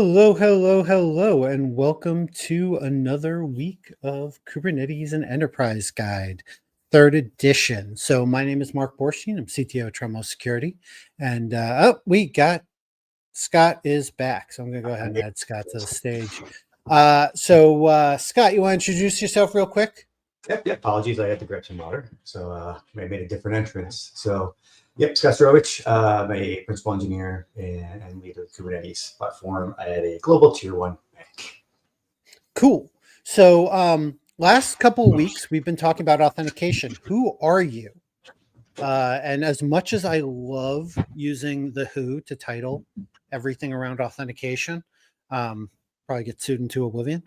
Hello, hello, hello, and welcome to another week of Kubernetes and Enterprise Guide, third edition. So my name is Mark Borstein. I'm CTO at Tremolo Security. And we got Scott is back. So I'm going to go ahead and add Scott to the stage. Scott, you want to introduce yourself real quick? Yep. Apologies, I had to grab some water. So I made a different entrance. So, Scott Strowich, I'm a principal engineer and lead of the Kubernetes platform at a global tier one bank. Cool. So last couple of weeks, we've been talking about authentication. Who are you? And as much as I love using the who to title everything around authentication, probably get sued into oblivion.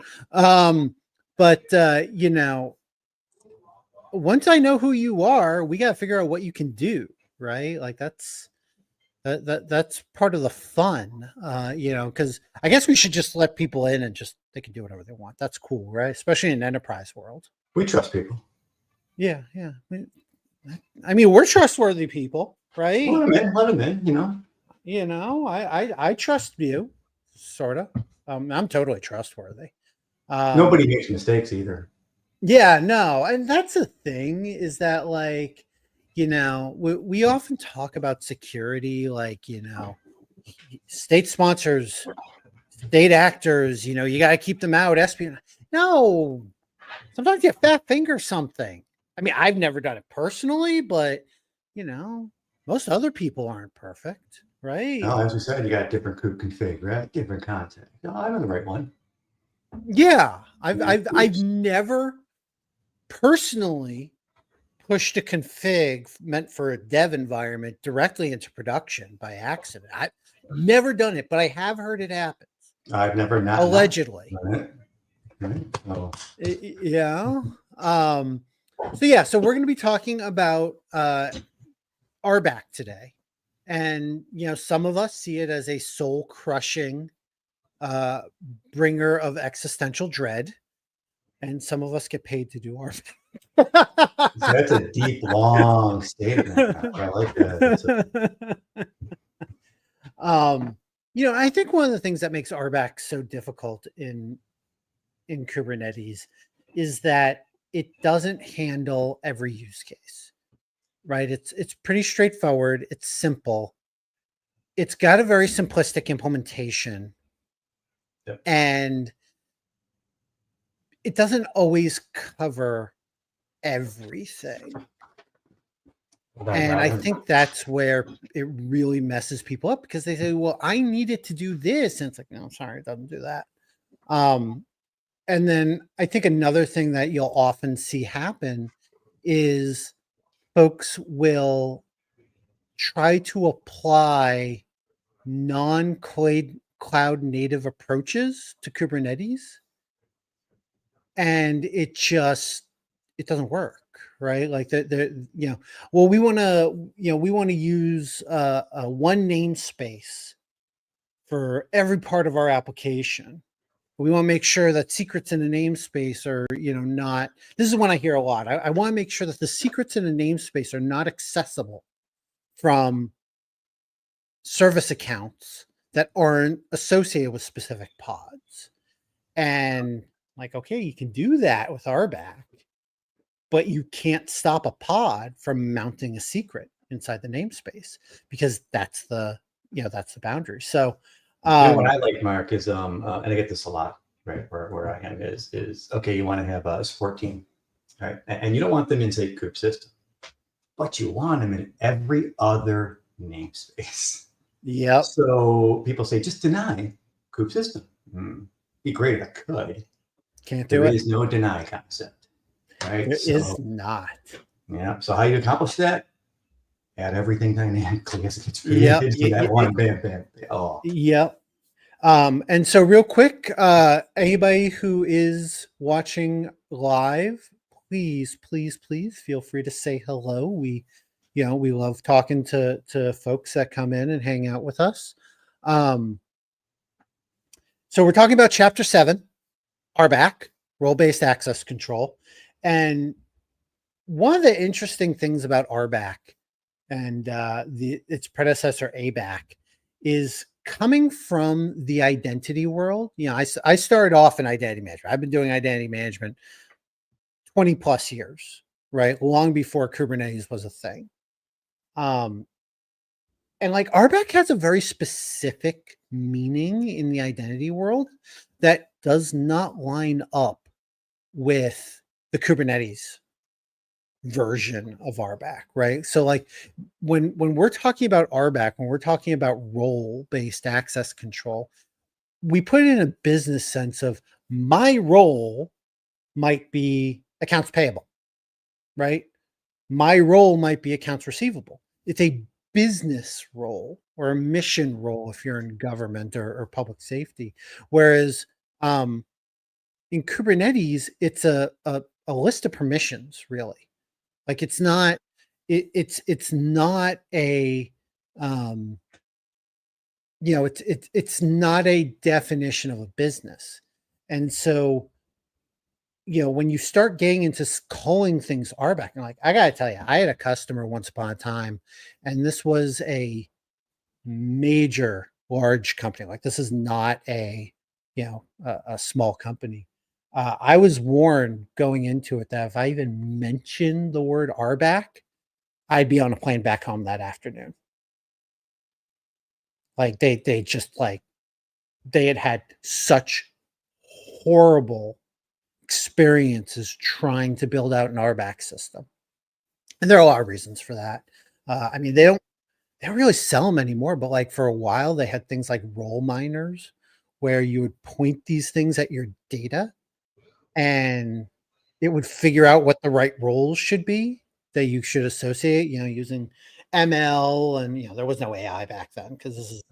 Once I know who you are, we got to figure out what you can do, right? Like that's part of the fun, because I guess we should just let people in and they can do whatever they want. That's cool, right? Especially in enterprise world. We trust people. Yeah. I mean, we're trustworthy people, right? Let them in, I trust you, sort of. I'm totally trustworthy. Nobody makes mistakes either. Yeah, no. And that's the thing is that, like, we often talk about security, like, state sponsors, state actors, you got to keep them out. Espionage. No, sometimes you fat finger something. I mean, I've never done it personally, but most other people aren't perfect, right? No, as you said, you got different kube config, right? Different content. No, I'm on the right one. Yeah, I've never personally pushed a config meant for a dev environment directly into production by accident. I've never done it, but I have heard it happens. I've never allegedly. Oh. Yeah. So we're going to be talking about RBAC today, and some of us see it as a soul crushing bringer of existential dread, and some of us get paid to do RBAC. That's a deep, long statement. I like that. I think one of the things that makes RBAC so difficult in Kubernetes is that it doesn't handle every use case, right? It's pretty straightforward. It's simple. It's got a very simplistic implementation. Yep. And it doesn't always cover everything. And I think that's where it really messes people up, because they say, well, I need it to do this. And it's like, no, I'm sorry, it doesn't do that. And then I think another thing that you'll often see happen is folks will try to apply non-cloud native approaches to Kubernetes, and it doesn't work, right? Like we want to use a one namespace for every part of our application. We want to make sure that secrets in a namespace are, not. This is one I hear a lot. I want to make sure that the secrets in a namespace are not accessible from service accounts that aren't associated with specific pods. And like, okay, you can do that with RBAC, but you can't stop a pod from mounting a secret inside the namespace, because that's the boundary. So what I like, Mark, is and I get this a lot, right? Where I am is okay, you want to have a support team, right? And you don't want them in, say, kube system, but you want them in every other namespace. Yeah. So people say, just deny kube system. Be great if I could. Can't do it. There is no deny concept, right? There is not. Yeah. So how you accomplish that? Add everything dynamically as it gets created. So that one, bam. Oh. Yep. And so real quick, anybody who is watching live, please feel free to say hello. We love talking to folks that come in and hang out with us. So we're talking about Chapter 7, RBAC, role-based access control. And one of the interesting things about RBAC and its predecessor ABAC is coming from the identity world, I started off in identity management. I've been doing identity management 20 plus years, right? Long before Kubernetes was a thing. And like RBAC has a very specific meaning in the identity world that does not line up with the Kubernetes version of RBAC, right? So like when we're talking about RBAC, when we're talking about role-based access control, we put it in a business sense of my role might be accounts payable, right? My role might be accounts receivable. It's a business role or a mission role if you're in government or public safety. Whereas in Kubernetes, it's a list of permissions, really. Like it's not it's not a it's not a definition of a business. And so when you start getting into calling things RBAC, and like, I got to tell you, I had a customer once upon a time, and this was a major, large company. Like, this is not a small company. I was warned going into it that if I even mentioned the word RBAC, I'd be on a plane back home that afternoon. Like, they just like, they had such horrible experiences trying to build out an RBAC system. And there are a lot of reasons for that. I mean, they don't really sell them anymore, but like for a while they had things like role miners where you would point these things at your data and it would figure out what the right roles should be that you should associate, using ML. And there was no AI back then because this is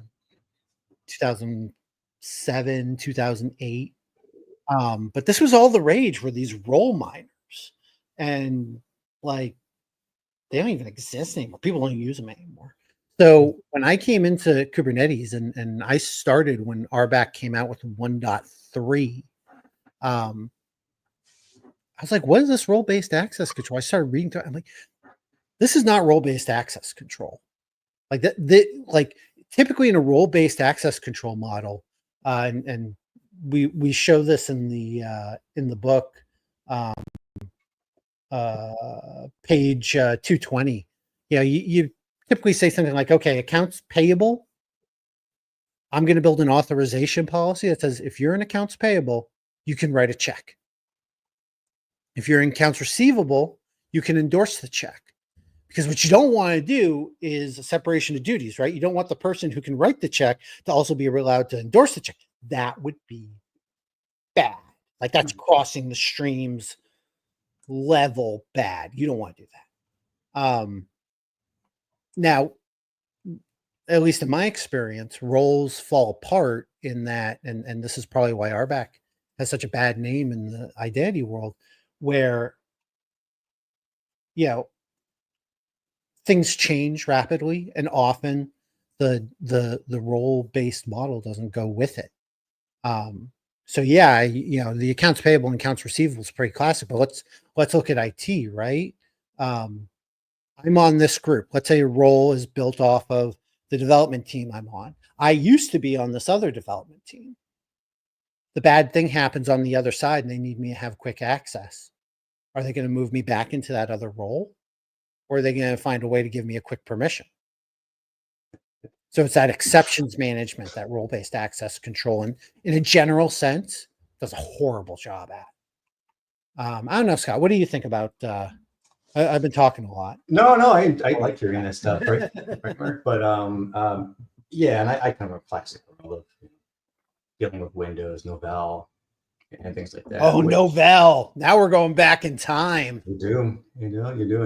2007, 2008. But this was all the rage, were these role miners, and like they don't even exist anymore. People don't use them anymore. So when I came into Kubernetes and I started when RBAC came out with 1.3, I was like, what is this role-based access control? I started reading through it. I'm like, this is not role-based access control. Like like typically in a role-based access control model, and we show this in the book, page 220. You typically say something like, okay, accounts payable, I'm going to build an authorization policy that says if you're in accounts payable, you can write a check. If you're in accounts receivable, you can endorse the check. Because what you don't want to do is a separation of duties, right? You don't want the person who can write the check to also be allowed to endorse the check. That would be bad. Like, that's crossing the streams level bad. You don't want to do that. Now, at least in my experience, roles fall apart in that, and this is probably why RBAC has such a bad name in the identity world, where things change rapidly, and often the role-based model doesn't go with it. So yeah, the accounts payable and accounts receivable is pretty classic, but let's look at IT, right? I'm on this group. Let's say a role is built off of the development team I'm on. I used to be on this other development team. The bad thing happens on the other side and they need me to have quick access. Are they going to move me back into that other role? Or are they going to find a way to give me a quick permission? So it's that exceptions management, that role-based access control, and in a general sense, does a horrible job at. I don't know, Scott, what do you think about, I've been talking a lot. No, I like hearing that stuff, right, Mark? But yeah, and I kind of a classic role of dealing with Windows, Novell, and things like that. Oh, Novell! Now we're going back in time. You're doing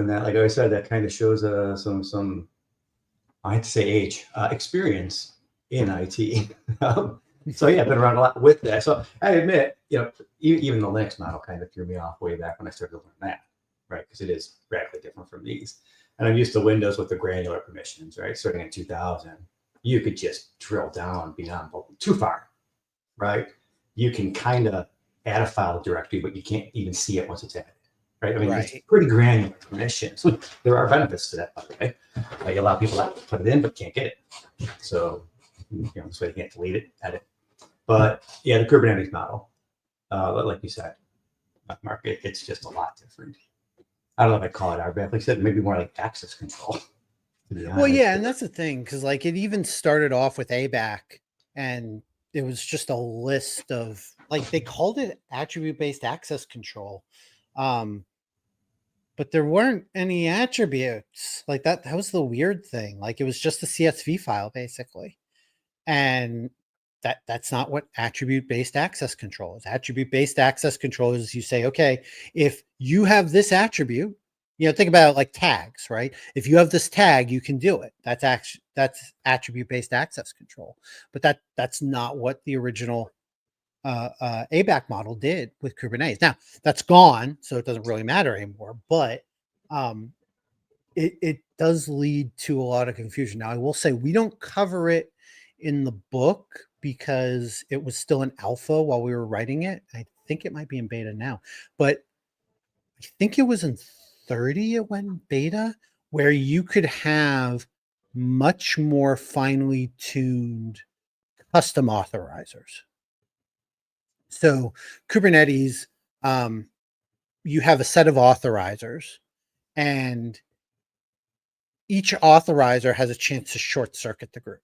that. Like I said, that kind of shows some I have to say age, experience in IT. So yeah, I've been around a lot with that. So I admit, even the Linux model kind of threw me off way back when I started to learn that, right? Because it is radically different from these. And I'm used to Windows with the granular permissions, right? Starting in 2000, you could just drill down beyond too far, right? You can kind of add a file directory, but you can't even see it once it's added, right? I mean, It's pretty granular permissions. So there are benefits to that, by the way. You allow people to put it in, but can't get it. So so you can't delete it, edit. But yeah, the Kubernetes model, like you said, Mark, it's just a lot different. I don't know if I call it RBAC. Like I said, maybe more like access control. Well, yeah, and that's the thing, because like it even started off with ABAC, and it was just a list of, like, they called it attribute-based access control, but there weren't any attributes. Like that was the weird thing. Like it was just a CSV file basically, and that's not what attribute-based access control is. Attribute-based access control is you say, okay, if you have this attribute, think about it like tags, right? If you have this tag, you can do it. That's attribute-based access control. But that's not what the original ABAC model did with Kubernetes. Now that's gone, so it doesn't really matter anymore. But it does lead to a lot of confusion. Now I will say we don't cover it in the book because it was still in alpha while we were writing it. I think it might be in beta now, but I think it was in 30 it went beta, where you could have much more finely tuned custom authorizers. So Kubernetes, you have a set of authorizers, and each authorizer has a chance to short circuit the group.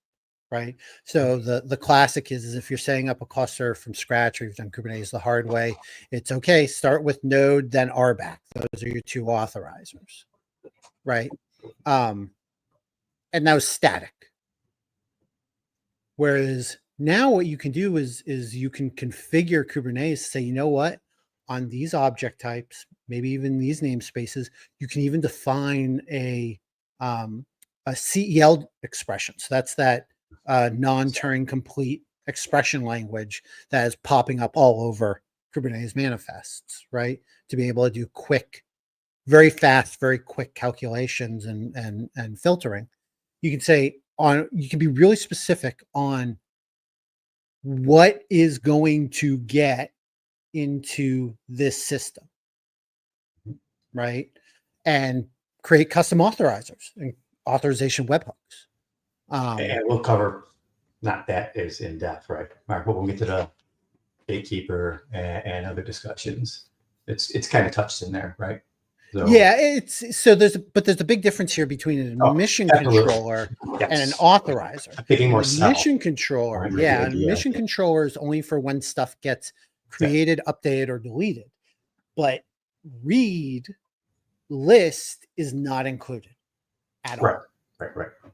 Right. So the classic is if you're setting up a cluster from scratch, or you've done Kubernetes the hard way, it's okay. Start with node, then RBAC. Those are your two authorizers. Right. And that was static. Whereas now what you can do is you can configure Kubernetes, say, you know what, on these object types, maybe even these namespaces, you can even define a CEL expression. So that's that non-Turing complete expression language that is popping up all over Kubernetes manifests, right? To be able to do quick, very fast, very quick calculations and filtering. You can say you can be really specific on what is going to get into this system, right? And create custom authorizers and authorization webhooks. And we'll cover not that as in depth, right, Mark? But we'll get to the gatekeeper and other discussions. It's kind of touched in there, right? So, yeah, there's a big difference here between an admission controller and an authorizer. I'm thinking more admission controller, an admission controller is only for when stuff gets created, updated, or deleted. But read list is not included at all.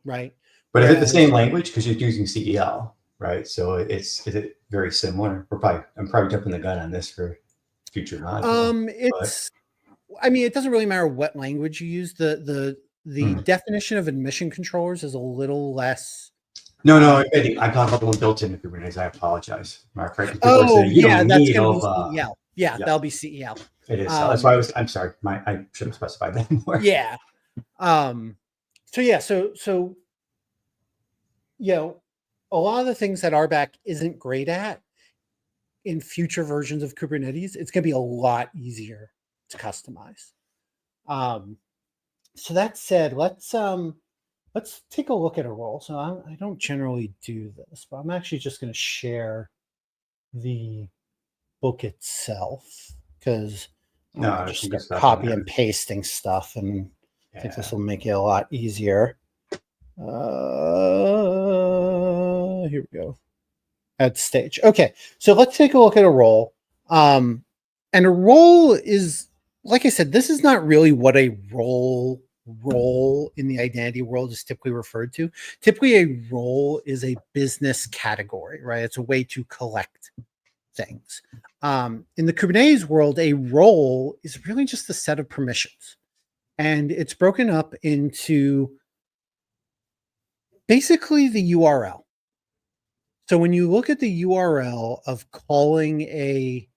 Right. But is it the same language? Because you're using CEL, right? So is it very similar? I'm probably jumping the gun on this for future modules. It doesn't really matter what language you use. The definition of admission controllers is a little less. No, I'm talking about the one built into Kubernetes. I apologize, Mark. Right? That's going to be CEL. Yeah, that'll be CEL. It is. That's why I'm sorry. I should have specified that more. Yeah. So a lot of the things that RBAC isn't great at in future versions of Kubernetes, it's going to be a lot easier to customize. So that said, let's take a look at a role. So I don't generally do this, but I'm actually just going to share the book itself, because I'm just start copy and pasting stuff, and I think this will make it a lot easier. Here we go. Add stage. Okay, so let's take a look at a role. And a role is, like I said, this is not really what a role in the identity world is typically referred to. Typically, a role is a business category, right? It's a way to collect things. In the Kubernetes world, a role is really just a set of permissions, and it's broken up into basically the URL. So when you look at the URL of calling a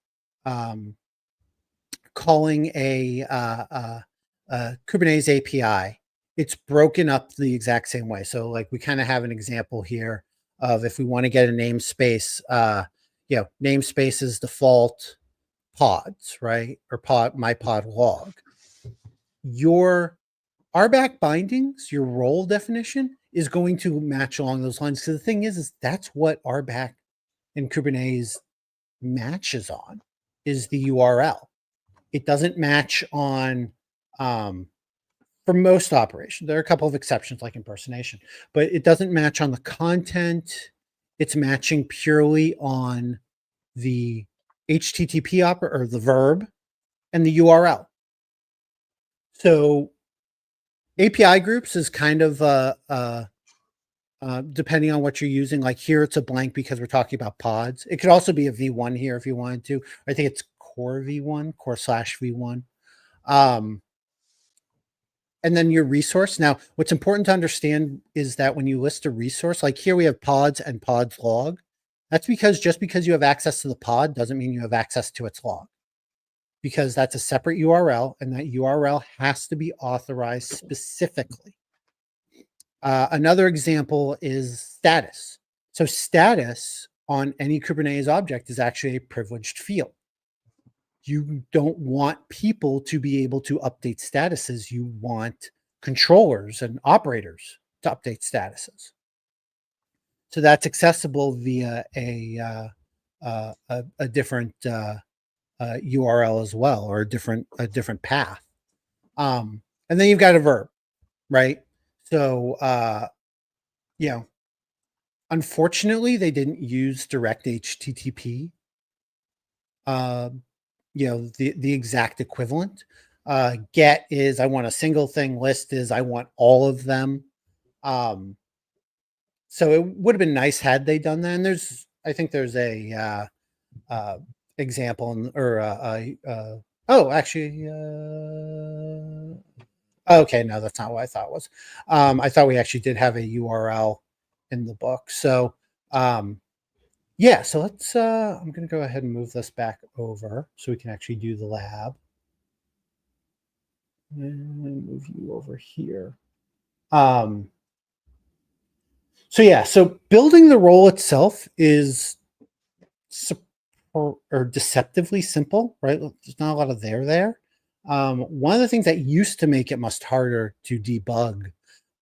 Kubernetes API, it's broken up the exact same way. So like we kind of have an example here of if we want to get a namespace, namespace is default pods, right? Or my pod log. Your RBAC bindings, your role definition is going to match along those lines. So the thing is that's what RBAC and Kubernetes matches on, is the URL. It doesn't match on, for most operations. There are a couple of exceptions like impersonation, but it doesn't match on the content. It's matching purely on the HTTP or the verb and the URL. So API groups is kind of depending on what you're using. Like here, it's a blank because we're talking about pods. It could also be a V1 here if you wanted to. I think it's core V1, core/V1. And then your resource. Now, what's important to understand is that when you list a resource, like here we have pods and pods log. That's because just because you have access to the pod doesn't mean you have access to its log, because that's a separate URL, and that URL has to be authorized specifically. Another example is status. So status on any Kubernetes object is actually a privileged field. You don't want people to be able to update statuses. You want controllers and operators to update statuses. So that's accessible via a different URL as well, or a different path. And then you've got a verb, right? So unfortunately, they didn't use direct HTTP. The exact equivalent. Get is I want a single thing. List is I want all of them. So it would have been nice had they done that. And I think there's a example, okay, no, that's not what I thought it was. I thought we actually did have a URL in the book. So so let's, I'm going to go ahead and move this back over so we can actually do the lab. And move you over here. So building the role itself is deceptively simple, right? There's not a lot of there. One of the things that used to make it much harder to debug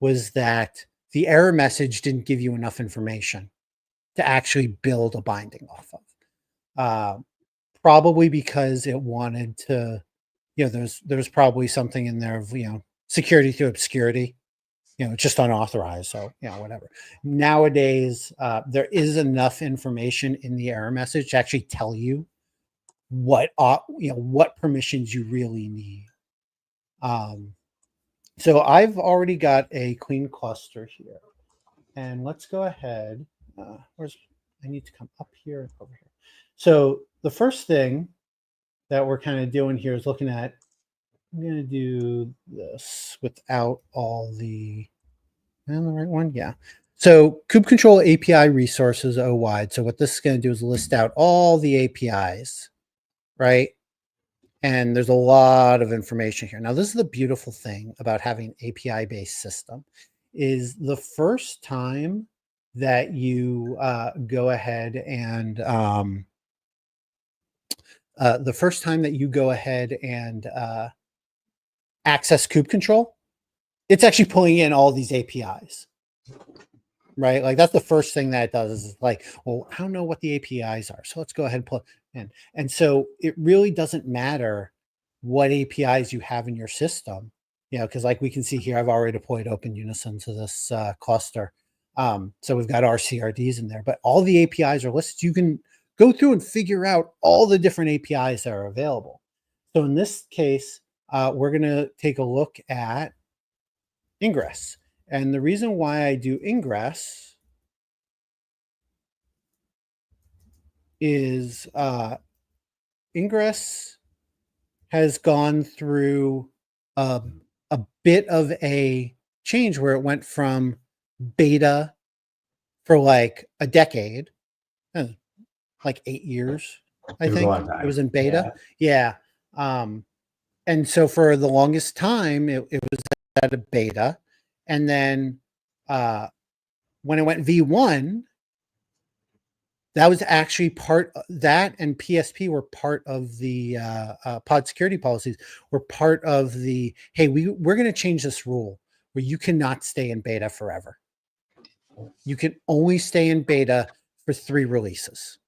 was that the error message didn't give you enough information to actually build a binding off of. Probably because it wanted to, there's probably something in there of, security through obscurity, just unauthorized. So, whatever. Nowadays, there is enough information in the error message to actually tell you what permissions you really need. So I've already got a clean cluster here, and let's go ahead. I need to come up here and over here. So the first thing that we're kind of doing here is looking at, I'm going to do this without all the right one. Yeah. So kube control API resources O-wide. So what this is going to do is list out all the APIs, right? And there's a lot of information here. Now, this is the beautiful thing about having an API-based system, is the first time that you go ahead and access kube control, it's actually pulling in all these APIs, right? Like that's the first thing that it does, is like, well, I don't know what the APIs are, so let's go ahead and pull it in. And so it really doesn't matter what APIs you have in your system, because like we can see here, I've already deployed Open Unison to this cluster. So we've got our CRDs in there, but all the APIs are listed. You can go through and figure out all the different APIs that are available. So in this case, we're going to take a look at ingress. And the reason why I do ingress is ingress has gone through a bit of a change where it went from beta for like a decade, like 8 years, I think it was in beta. Yeah. And so for the longest time, it was at a beta. And then when it went V1, that was actually that and PSP were part of the pod security policies, were part of the, hey, we're going to change this rule where you cannot stay in beta forever. you can only stay in beta for 3 releases.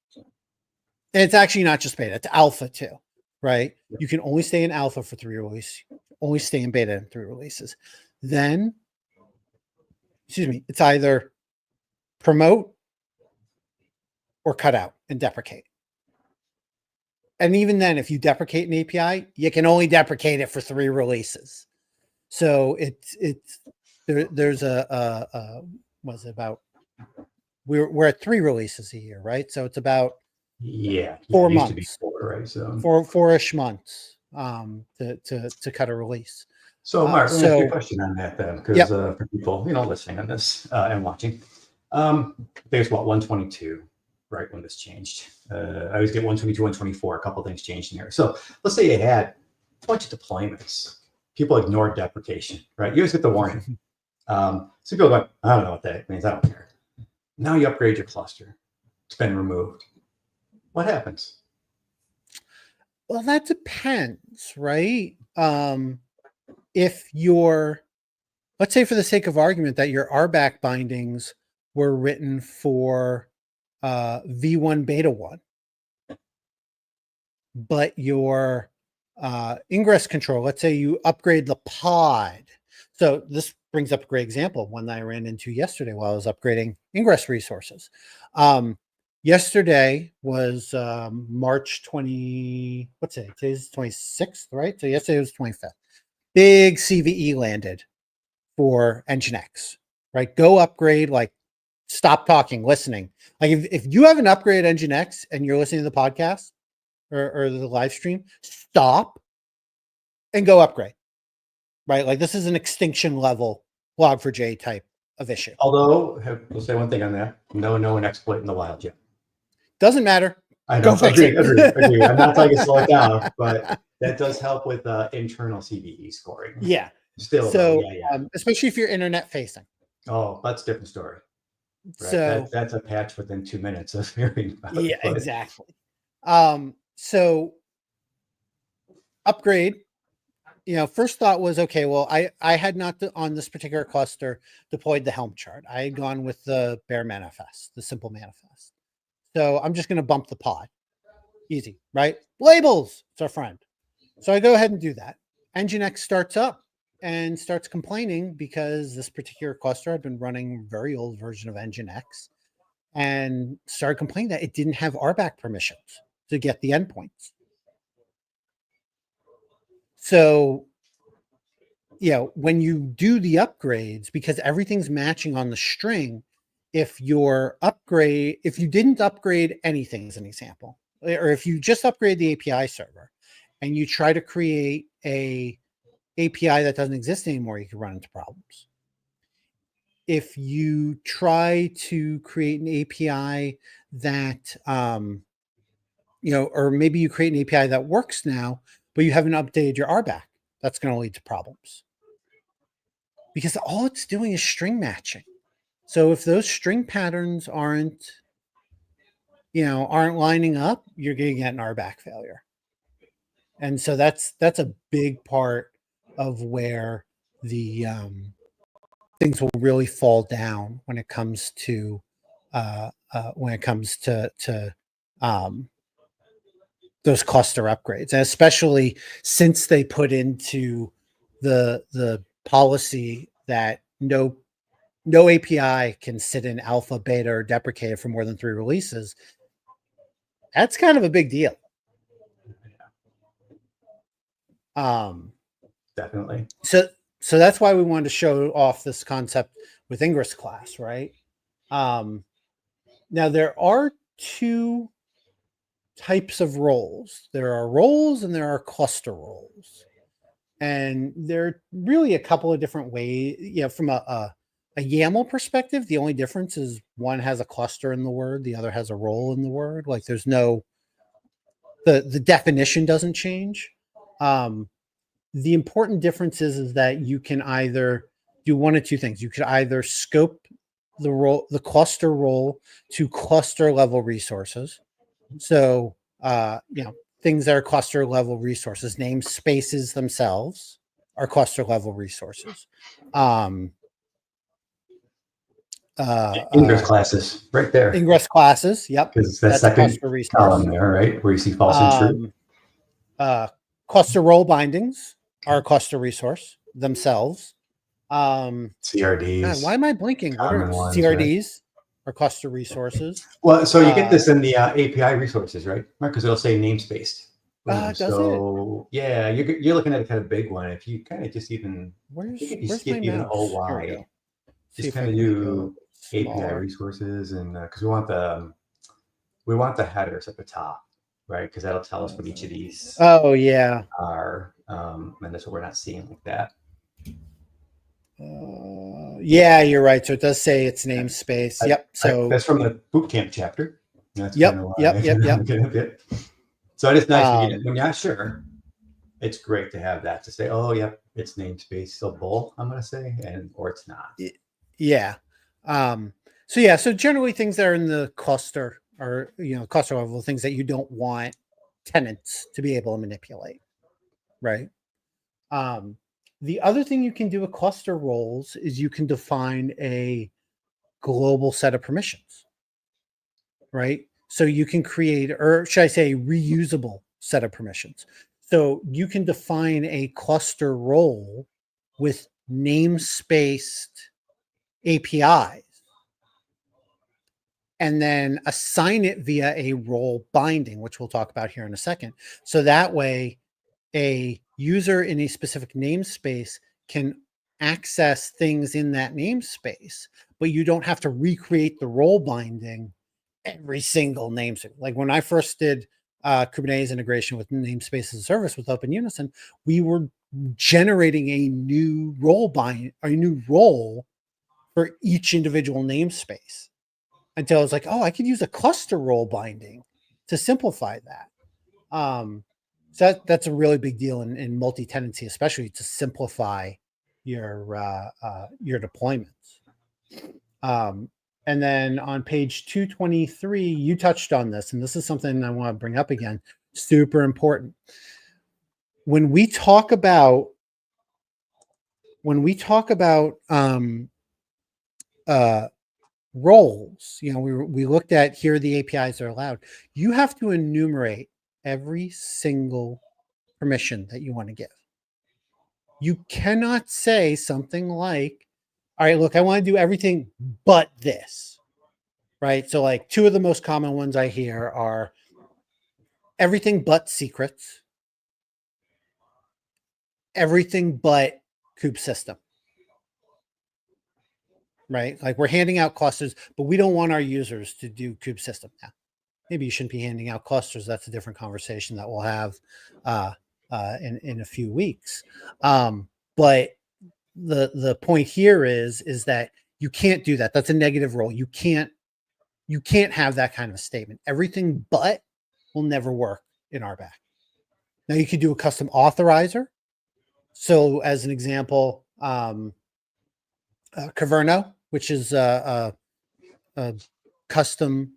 And it's actually not just beta, it's alpha too, right? You can only stay in alpha for 3 releases, only stay in beta in 3 releases. Then, it's either promote or cut out and deprecate. And even then, if you deprecate an API, you can only deprecate it for 3 releases. So there's what's it about? We're at 3 releases a year, right? So it's about 4 it used to be months, 4, right? So 4-ish months to cut a release. So, Mark, let me ask you a question on that then, because for people listening on this and watching, I think it's what 122, right, when this changed. I always get 122, 124. A couple of things changed in here. So let's say you had a bunch of deployments. People ignored deprecation, right? You always get the warning. So people go, I don't know what that means. I don't care. Now you upgrade your cluster. It's been removed. What happens? Well, that depends, right? If let's say for the sake of argument that your RBAC bindings were written for V1 beta 1, but your ingress control, let's say you upgrade the pod. So this brings up a great example, one that I ran into yesterday while I was upgrading ingress resources. Yesterday was March 20, what's it? Today's 26th, right? So yesterday was 25th. Big CVE landed for Nginx, right? Go upgrade, like stop talking, listening. Like if you haven't upgraded Nginx and you're listening to the podcast or the live stream, stop and go upgrade, right? Like this is an extinction level log4j type of issue. Although, we'll say one thing on that. No one exploit in the wild yet. Doesn't matter. I know. Agree. I'm not telling you to slow it down, but that does help with internal CVE scoring. Yeah. Still, so especially if you're internet facing. Oh, that's a different story. Right? So that's a patch within 2 minutes of hearing about it. Yeah, exactly. So upgrade. First thought was, okay, well, I had not on this particular cluster deployed the Helm chart. I had gone with the bare manifest, the simple manifest. So I'm just going to bump the pod. Easy, right? Labels, it's our friend. So I go ahead and do that. Nginx starts up and starts complaining because this particular cluster had been running a very old version of Nginx and started complaining that it didn't have RBAC permissions to get the endpoints. So, when you do the upgrades, because everything's matching on the string, if you didn't upgrade anything as an example, or if you just upgrade the API server and you try to create a API that doesn't exist anymore, you could run into problems. If you try to create an API that, or maybe you create an API that works now, but you haven't updated your RBAC, that's going to lead to problems. Because all it's doing is string matching. So if those string patterns aren't lining up, you're going to get an RBAC failure. And so that's a big part of where the things will really fall down when it comes to those cluster upgrades, and especially since they put into the policy that no API can sit in alpha, beta, or deprecated for more than 3 releases. That's kind of a big deal. Definitely. So that's why we wanted to show off this concept with Ingress class, right? Now there are 2 types of roles. There are roles and there are cluster roles. And there are really a couple of different ways, from a YAML perspective, the only difference is one has a cluster in the word, the other has a role in the word. Like there's no, the definition doesn't change. The important difference is that you can either do one of 2 things. You could either scope the cluster role to cluster level resources. So, things that are cluster level resources, namespaces themselves are cluster level resources. Ingress classes right there. Ingress classes. Yep. Because that That's a second cluster resource. column there, right, where you see false and true. Cluster role bindings are a cluster resource themselves. CRDs. God, why am I blinking? What are Ones, CRDs? Right? Or cluster resources? Well, so you get this in the API resources, right? Because it'll say namespace. Does it? Yeah, you're looking at a kind of big one. If you kind of just even, Where's if you my skip even mouse? Here we OY, go. just kind of do API resources, and because we want the headers at the top, right? Because that'll tell us what each of these Oh yeah are, and that's what we're not seeing like that. Yeah, you're right. So it does say it's namespace. Yep. So that's from the bootcamp chapter. That's yep. kind of why. Yep. So it's nice when you're not sure. It's great to have that to say, oh, yep, it's namespace. So both, I'm going to say, or it's not. Yeah. So generally things that are in the cluster are, cluster level, things that you don't want tenants to be able to manipulate, right? The other thing you can do with cluster roles is you can define a global set of permissions, right? So you can create, or should I say, reusable set of permissions. So you can define a cluster role with namespaced APIs and then assign it via a role binding, which we'll talk about here in a second. So that way, a user in a specific namespace can access things in that namespace, but you don't have to recreate the role binding every single namespace. Like when I first did Kubernetes integration with namespace as a service with Open Unison, we were generating a new role for each individual namespace until I was like, oh, I could use a cluster role binding to simplify that. So that's a really big deal in multi-tenancy, especially to simplify your deployments. And then on page 223, you touched on this, and this is something I want to bring up again. Super important. When we talk about roles, we looked at here are the APIs that are allowed. You have to enumerate every single permission that you want to give. You cannot say something like, all right, look, I want to do everything but this, right? So like two of the most common ones I hear are everything but secrets, everything but kube system, right? Like we're handing out clusters, but we don't want our users to do kube system now. Maybe you shouldn't be handing out clusters. That's a different conversation that we'll have in a few weeks. But the point here is that you can't do that. That's a negative role. You can't have that kind of a statement. Everything but will never work in RBAC. Now you could do a custom authorizer. So as an example, Caverno, which is a custom,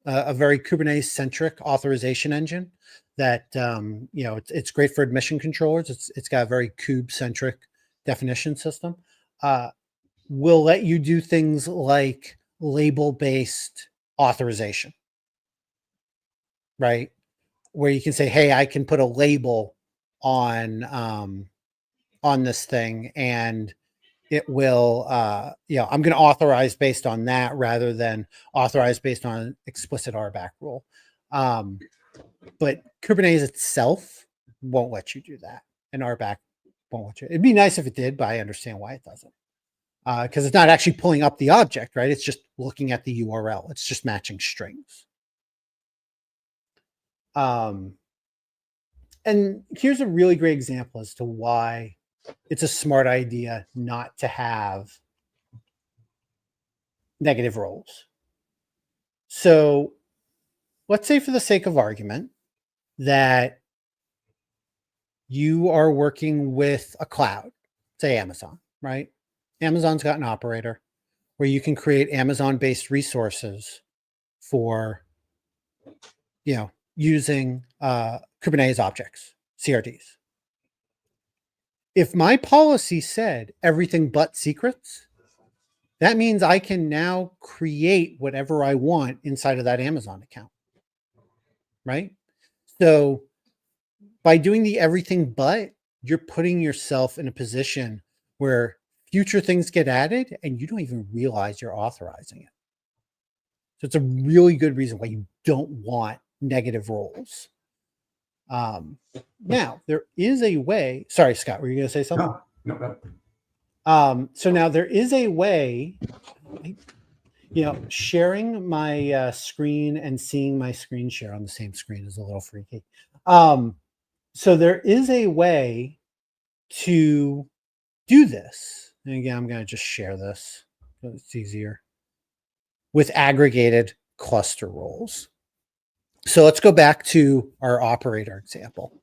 a very Kubernetes centric authorization engine that, it's great for admission controllers. It's got a very kube centric definition system. Will let you do things like label-based authorization, right? Where you can say, hey, I can put a label on this thing and it will, I'm going to authorize based on that rather than authorize based on an explicit RBAC rule. But Kubernetes itself won't let you do that. And RBAC won't let you. It'd be nice if it did, but I understand why it doesn't. Because it's not actually pulling up the object, right? It's just looking at the URL. It's just matching strings. And here's a really great example as to why it's a smart idea not to have negative roles. So let's say for the sake of argument that you are working with a cloud, say Amazon, right? Amazon's got an operator where you can create Amazon-based resources for, using Kubernetes objects, CRDs. If my policy said everything but secrets, that means I can now create whatever I want inside of that Amazon account, right? So by doing the everything but, you're putting yourself in a position where future things get added and you don't even realize you're authorizing it. So it's a really good reason why you don't want negative roles. Now there is a way. Sorry, Scott, were you going to say something? No. So now there is a way. Sharing my screen and seeing my screen share on the same screen is a little freaky. So there is a way to do this. And again, I'm going to just share this. It's easier with aggregated cluster roles. So let's go back to our operator example.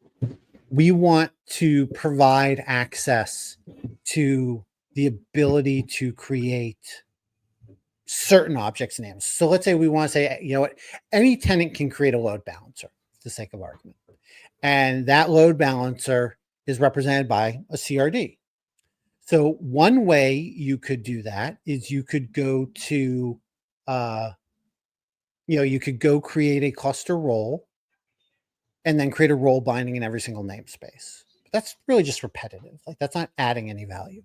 We want to provide access to the ability to create certain objects and names. So let's say we want to say, you know what, any tenant can create a load balancer for the sake of argument. And that load balancer is represented by a CRD. So one way you could do that is you could go to, you could go create a cluster role and then create a role binding in every single namespace. But that's really just repetitive. Like that's not adding any value.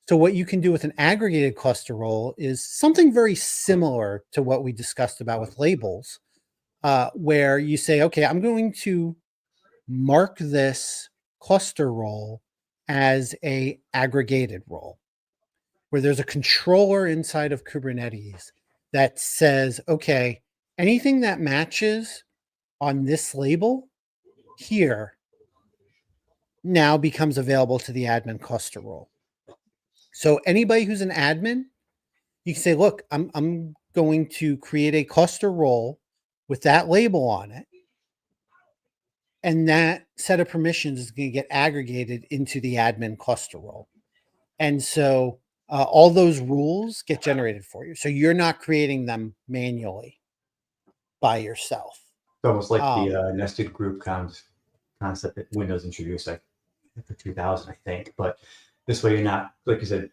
So what you can do with an aggregated cluster role is something very similar to what we discussed about with labels, where you say, okay, I'm going to mark this cluster role as a aggregated role, where there's a controller inside of Kubernetes that says, okay, anything that matches on this label here now becomes available to the admin cluster role. So anybody who's an admin, you can say, look, I'm going to create a cluster role with that label on it. And that set of permissions is going to get aggregated into the admin cluster role. And so all those rules get generated for you. So you're not creating them manually by yourself. It's almost like the nested group concept that Windows introduced like after 2000, I think. But this way, you're not, like you said,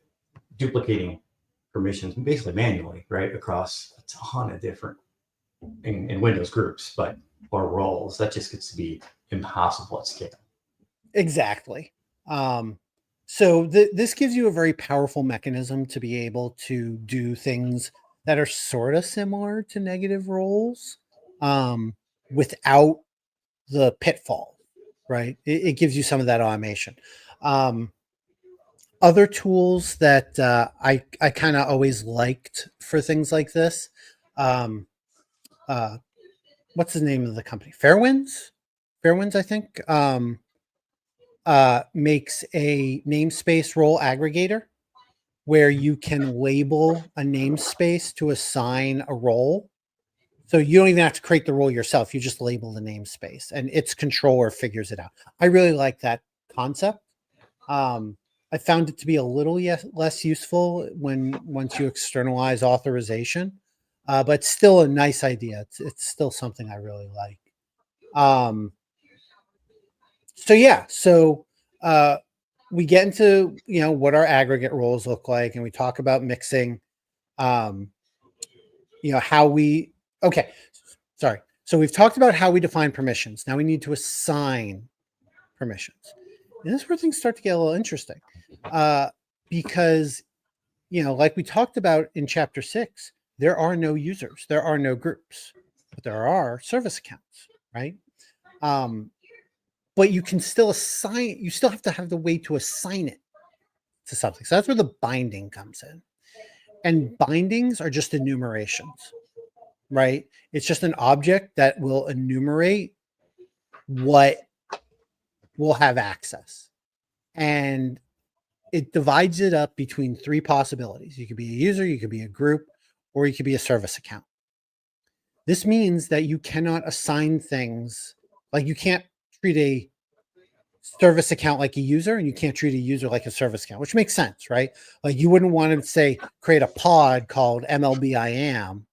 duplicating permissions basically manually, right, across a ton of different in Windows groups, or roles. That just gets to be impossible at scale. Exactly. So this gives you a very powerful mechanism to be able to do things that are sort of similar to negative roles without the pitfall, right? It gives you some of that automation. Other tools that I kind of always liked for things like this. What's the name of the company? Fairwinds, I think. Makes a namespace role aggregator where you can label a namespace to assign a role. So you don't even have to create the role yourself. You just label the namespace and its controller figures it out. I really like that concept. I found it to be a little less useful once you externalize authorization, but still a nice idea. It's still something I really like. So we get into what our aggregate roles look like, and we talk about mixing. How we So we've talked about how we define permissions. Now we need to assign permissions, and this is where things start to get a little interesting, because like we talked about in chapter 6, there are no users, there are no groups, but there are service accounts, right? But you can still assign, you still have to have the way to assign it to something. So that's where the binding comes in. And bindings are just enumerations, right? It's just an object that will enumerate what will have access. And it divides it up between 3 possibilities. You could be a user, you could be a group, or you could be a service account. This means that you cannot assign things, like you can't treat a service account like a user, and you can't treat a user like a service account, which makes sense, right? Like you wouldn't want to say create a pod called MLBIAM,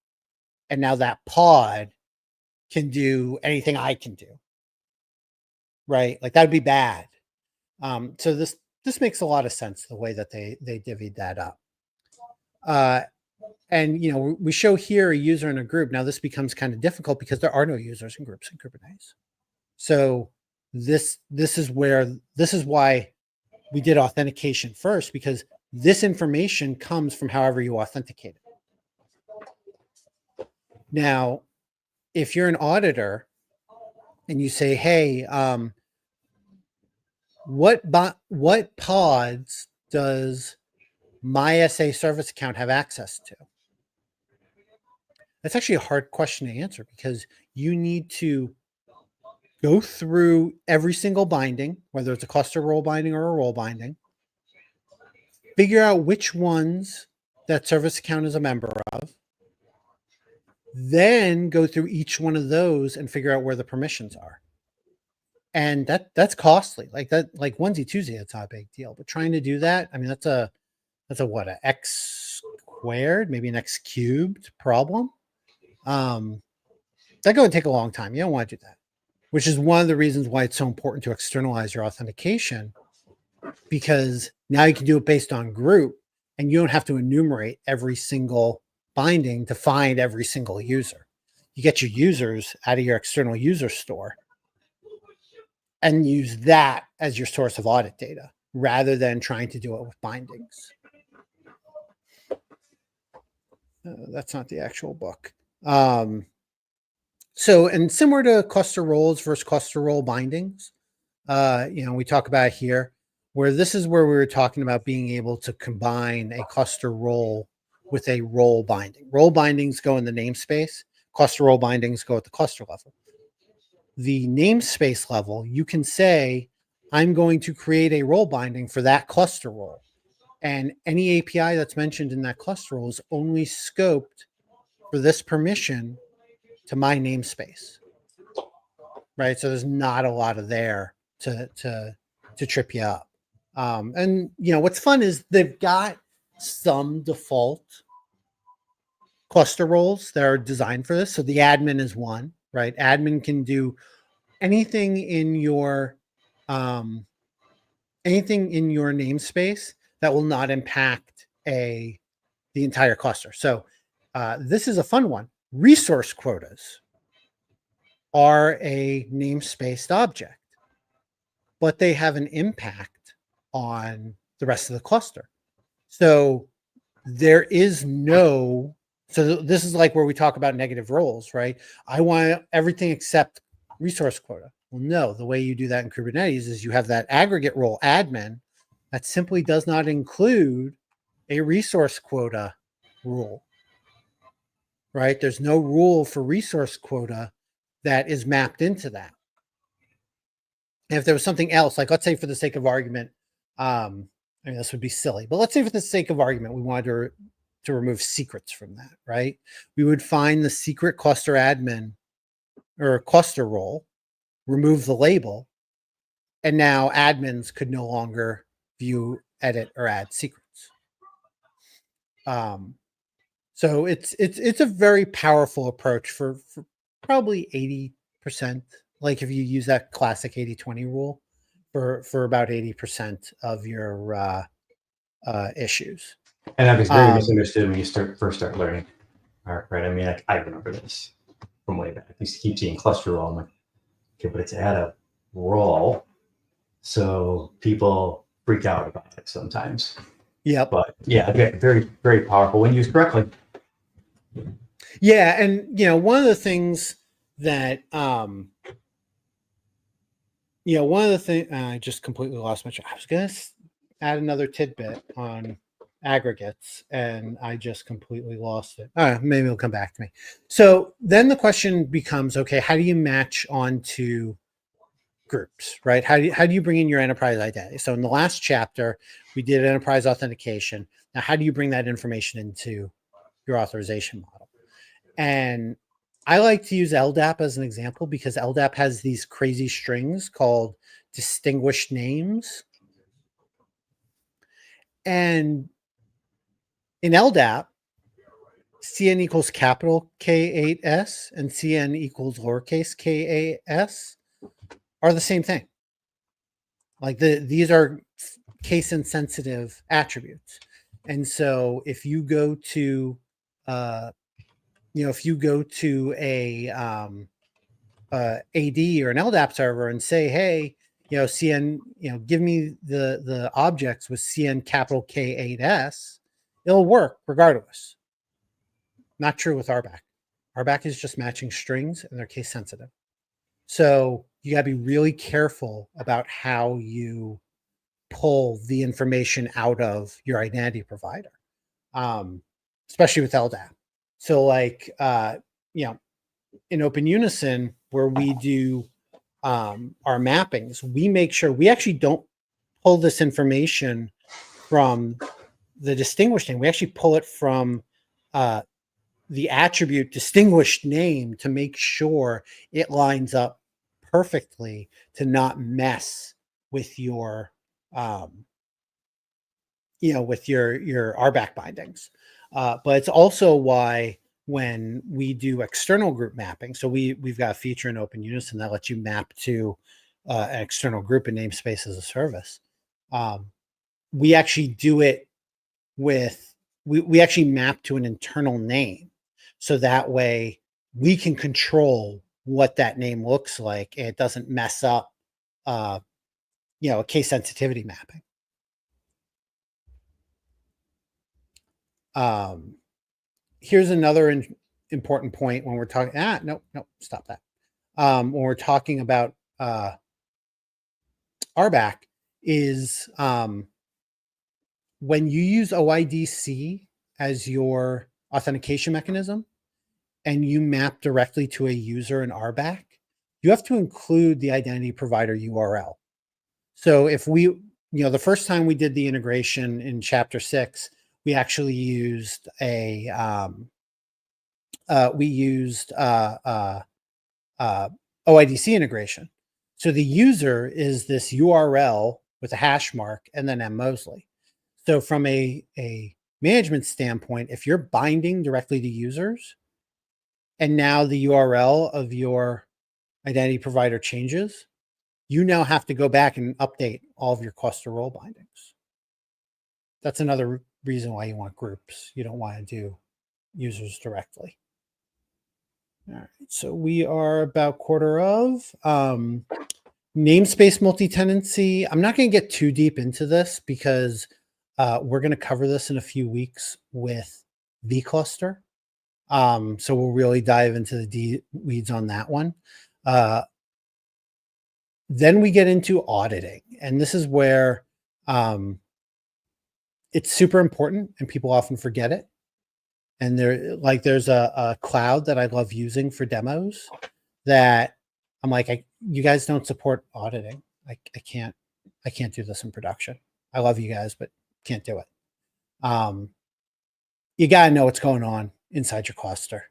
and now that pod can do anything I can do, right? Like that'd be bad. So this makes a lot of sense, the way that they divvied that up. And we show here a user in a group. Now this becomes kind of difficult because there are no users in groups in Kubernetes. So this is why we did authentication first, because this information comes from however you authenticate it. Now, if you're an auditor and you say, hey, what pods does my SA service account have access to? That's actually a hard question to answer, because you need to go through every single binding, whether it's a cluster role binding or a role binding, figure out which ones that service account is a member of, then go through each one of those and figure out where the permissions are. And that's costly. Like onesie twosie, it's not a big deal. But trying to do that, I mean, that's a what, a x squared, maybe an x cubed problem. That going to take a long time. You don't want to do that, which is one of the reasons why it's so important to externalize your authentication, because now you can do it based on group and you don't have to enumerate every single binding to find every single user. You get your users out of your external user store and use that as your source of audit data rather than trying to do it with bindings. That's not the actual book. So, and similar to cluster roles versus cluster role bindings, we talk about here, where this is where we were talking about being able to combine a cluster role with a role binding. Role bindings go in the namespace. Cluster role bindings go at the cluster level. The namespace level, you can say, I'm going to create a role binding for that cluster role. And any API that's mentioned in that cluster role is only scoped for this permission to my namespace, right? So there's not a lot of there to trip you up. And what's fun is they've got some default cluster roles that are designed for this. So the admin is one, right? Admin can do anything in your namespace that will not impact the entire cluster. So this is a fun one. Resource quotas are a namespaced object, but they have an impact on the rest of the cluster. So there is no, so this is like where we talk about negative roles, right? I want everything except resource quota. Well, no, the way you do that in Kubernetes is you have that aggregate role admin that simply does not include a resource quota rule, right? There's no rule for resource quota that is mapped into that. And if there was something else, like let's say for the sake of argument, I mean, this would be silly, but let's say for the sake of argument, we wanted to remove secrets from that, right? We would find the secret cluster admin or cluster role, remove the label, and now admins could no longer view, edit, or add secrets. So it's a very powerful approach for probably 80%. Like if you use that classic 80-20 rule for about 80% of your issues. And that was very misunderstood when you first start learning. All right. I mean, I remember this from way back. I used to keep seeing cluster role. I'm like, okay, but it's add a role. So people freak out about it sometimes. Yeah. But yeah, very, very powerful when used correctly. Yeah. And, one of the things that, one of the things, I just completely lost my track. I was going to add another tidbit on aggregates and I just completely lost it. Maybe it'll come back to me. So then the question becomes, okay, how do you match onto groups, right? How do you bring in your enterprise identity? So in the last chapter, we did enterprise authentication. Now, how do you bring that information into your authorization model? And I like to use LDAP as an example because LDAP has these crazy strings called distinguished names. And in LDAP, CN equals capital K8S and CN equals lowercase K8S are the same thing. Like these are case insensitive attributes. And so if you go to, if you go to a AD or an LDAP server and say, hey, CN, give me the objects with CN capital K8S, it'll work regardless. Not true with RBAC. RBAC is just matching strings and they're case sensitive. So you got to be really careful about how you pull the information out of your identity provider, especially with LDAP. So like, in Open Unison, where we do our mappings, we make sure we actually don't pull this information from the distinguished name. We actually pull it from the attribute distinguished name to make sure it lines up perfectly to not mess with your with your RBAC bindings. But it's also why when we do external group mapping, so we've got a feature in Open Unison that lets you map to an external group and namespace as a service. We actually do it with, we actually map to an internal name. So that way we can control what that name looks like and it doesn't mess up, a case sensitivity mapping. Here's another important point when we're talking, no, stop that. When we're talking about RBAC is when you use OIDC as your authentication mechanism and you map directly to a user in RBAC, you have to include the identity provider URL. So if we, the first time we did the integration in chapter 6, we actually used a OIDC integration. So the user is this URL with a hash mark and then M Mosley. So from a management standpoint, if you're binding directly to users and now the URL of your identity provider changes, you now have to go back and update all of your cluster role bindings. That's another reason why you want groups. You don't want to do users directly. All right, so we are about quarter of. Namespace multi-tenancy. I'm not going to get too deep into this because we're going to cover this in a few weeks with vCluster. So we'll really dive into the weeds on that one. Then we get into auditing. And this is where it's super important and people often forget it. And there's a cloud that I love using for demos that I'm like, you guys don't support auditing. I can't do this in production. I love you guys, but can't do it. You gotta know what's going on inside your cluster,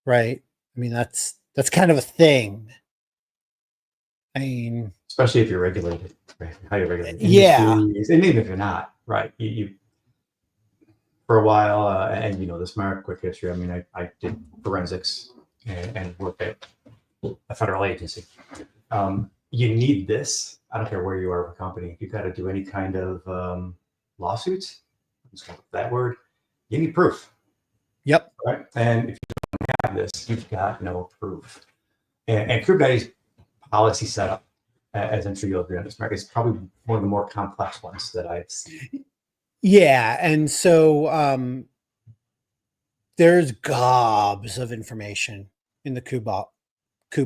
right? I mean, that's kind of a thing. I mean, especially if you're regulated, right? How you're regulated. Yeah. And even if you're not, right? You for a while, and this Mark, quick history. I mean, I did forensics and worked at a federal agency. You need this. I don't care where you are with a company. If you've got to do any kind of lawsuits, I'm just going to that word, you need proof. Yep. Right. And if you don't have this, you've got no proof. And Kubernetes policy setup, as I'm sure you'll agree on this, Mark, is probably one of the more complex ones that I've seen. Yeah. And so there's gobs of information in the kube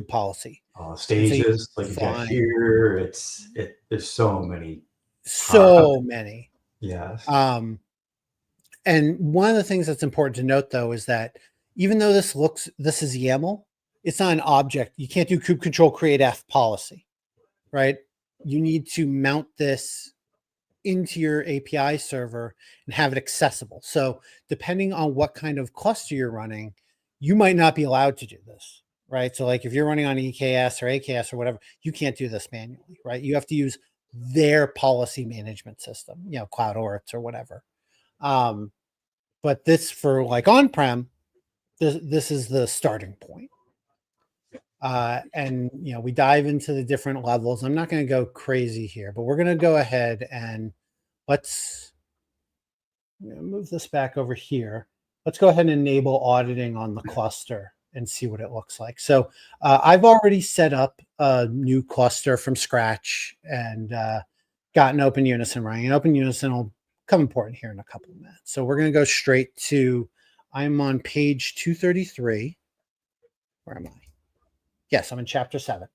policy. Stages, like you got here, there's so many. So many. Yes. And one of the things that's important to note, though, is that even though this is YAML, it's not an object. You can't do kube control create F policy, right? You need to mount this into your API server and have it accessible. So depending on what kind of cluster you're running, you might not be allowed to do this, right? So like if you're running on EKS or AKS or whatever, you can't do this manually, right? You have to use their policy management system, Cloud Orits or whatever. But this for like on-prem, this is the starting point. And we dive into the different levels. I'm not going to go crazy here, but we're going to go ahead and let's I'm gonna move this back over here. Let's go ahead and enable auditing on the cluster and see what it looks like. So I've already set up a new cluster from scratch and gotten Open Unison running. And Open Unison will come important here in a couple of minutes. So we're going to go straight to, I'm on page 233. Where am I? Yes, I'm in chapter 7.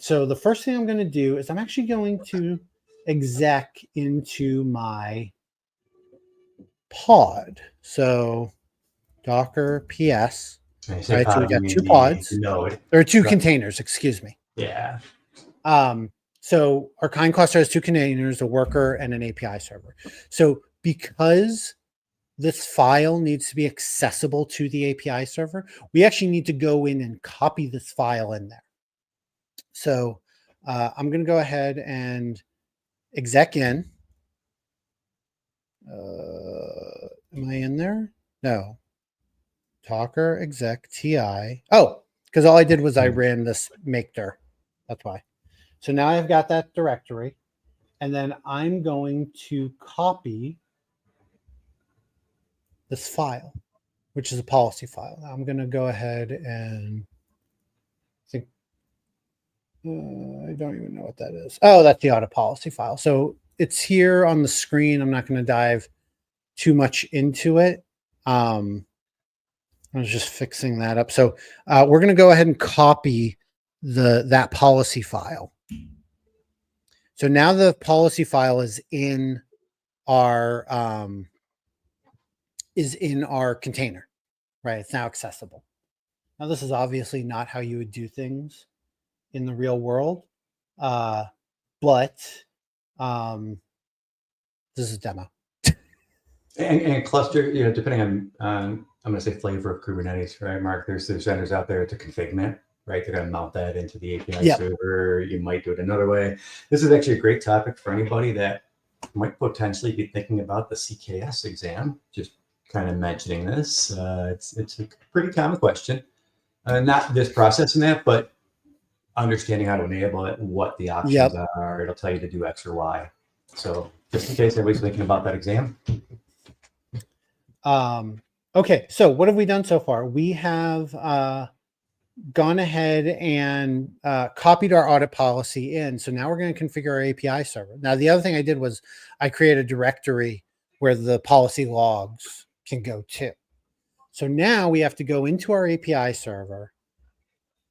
So the first thing I'm going to do is I'm actually going to exec into my pod. So Docker PS. When you say Right, so pod, we you got mean 2 pods. the node. There are 2 Right. containers, excuse me. Yeah. So our kind cluster has 2 containers, a worker and an API server. So because this file needs to be accessible to the API server, we actually need to go in and copy this file in there. So I'm going to go ahead and exec in. Am I in there? No. Docker exec ti. Oh, because all I did was I ran this make dir. That's why. So now I've got that directory, and then I'm going to copy this file, which is a policy file. I'm going to go ahead and think, I don't even know what that is. Oh, that's the audit policy file. So it's here on the screen. I'm not going to dive too much into it. I was just fixing that up. So we're going to go ahead and copy that policy file. So now the policy file is in our container, right? It's now accessible. Now this is obviously not how you would do things in the real world, but this is a demo. And cluster, depending on I'm going to say flavor of Kubernetes, right, Mark? There's vendors out there to config mint, right? They're going to mount that into the API server. You might do it another way. This is actually a great topic for anybody that might potentially be thinking about the CKS exam. Just kind of mentioning this. It's a pretty common question. Not this process and that, but understanding how to enable it, what the options are. It'll tell you to do X or Y. So just in case everybody's thinking about that exam. Okay, so what have we done so far? We have gone ahead and copied our audit policy in. So now we're going to configure our API server. Now, the other thing I did was I created a directory where the policy logs can go to. So now we have to go into our API server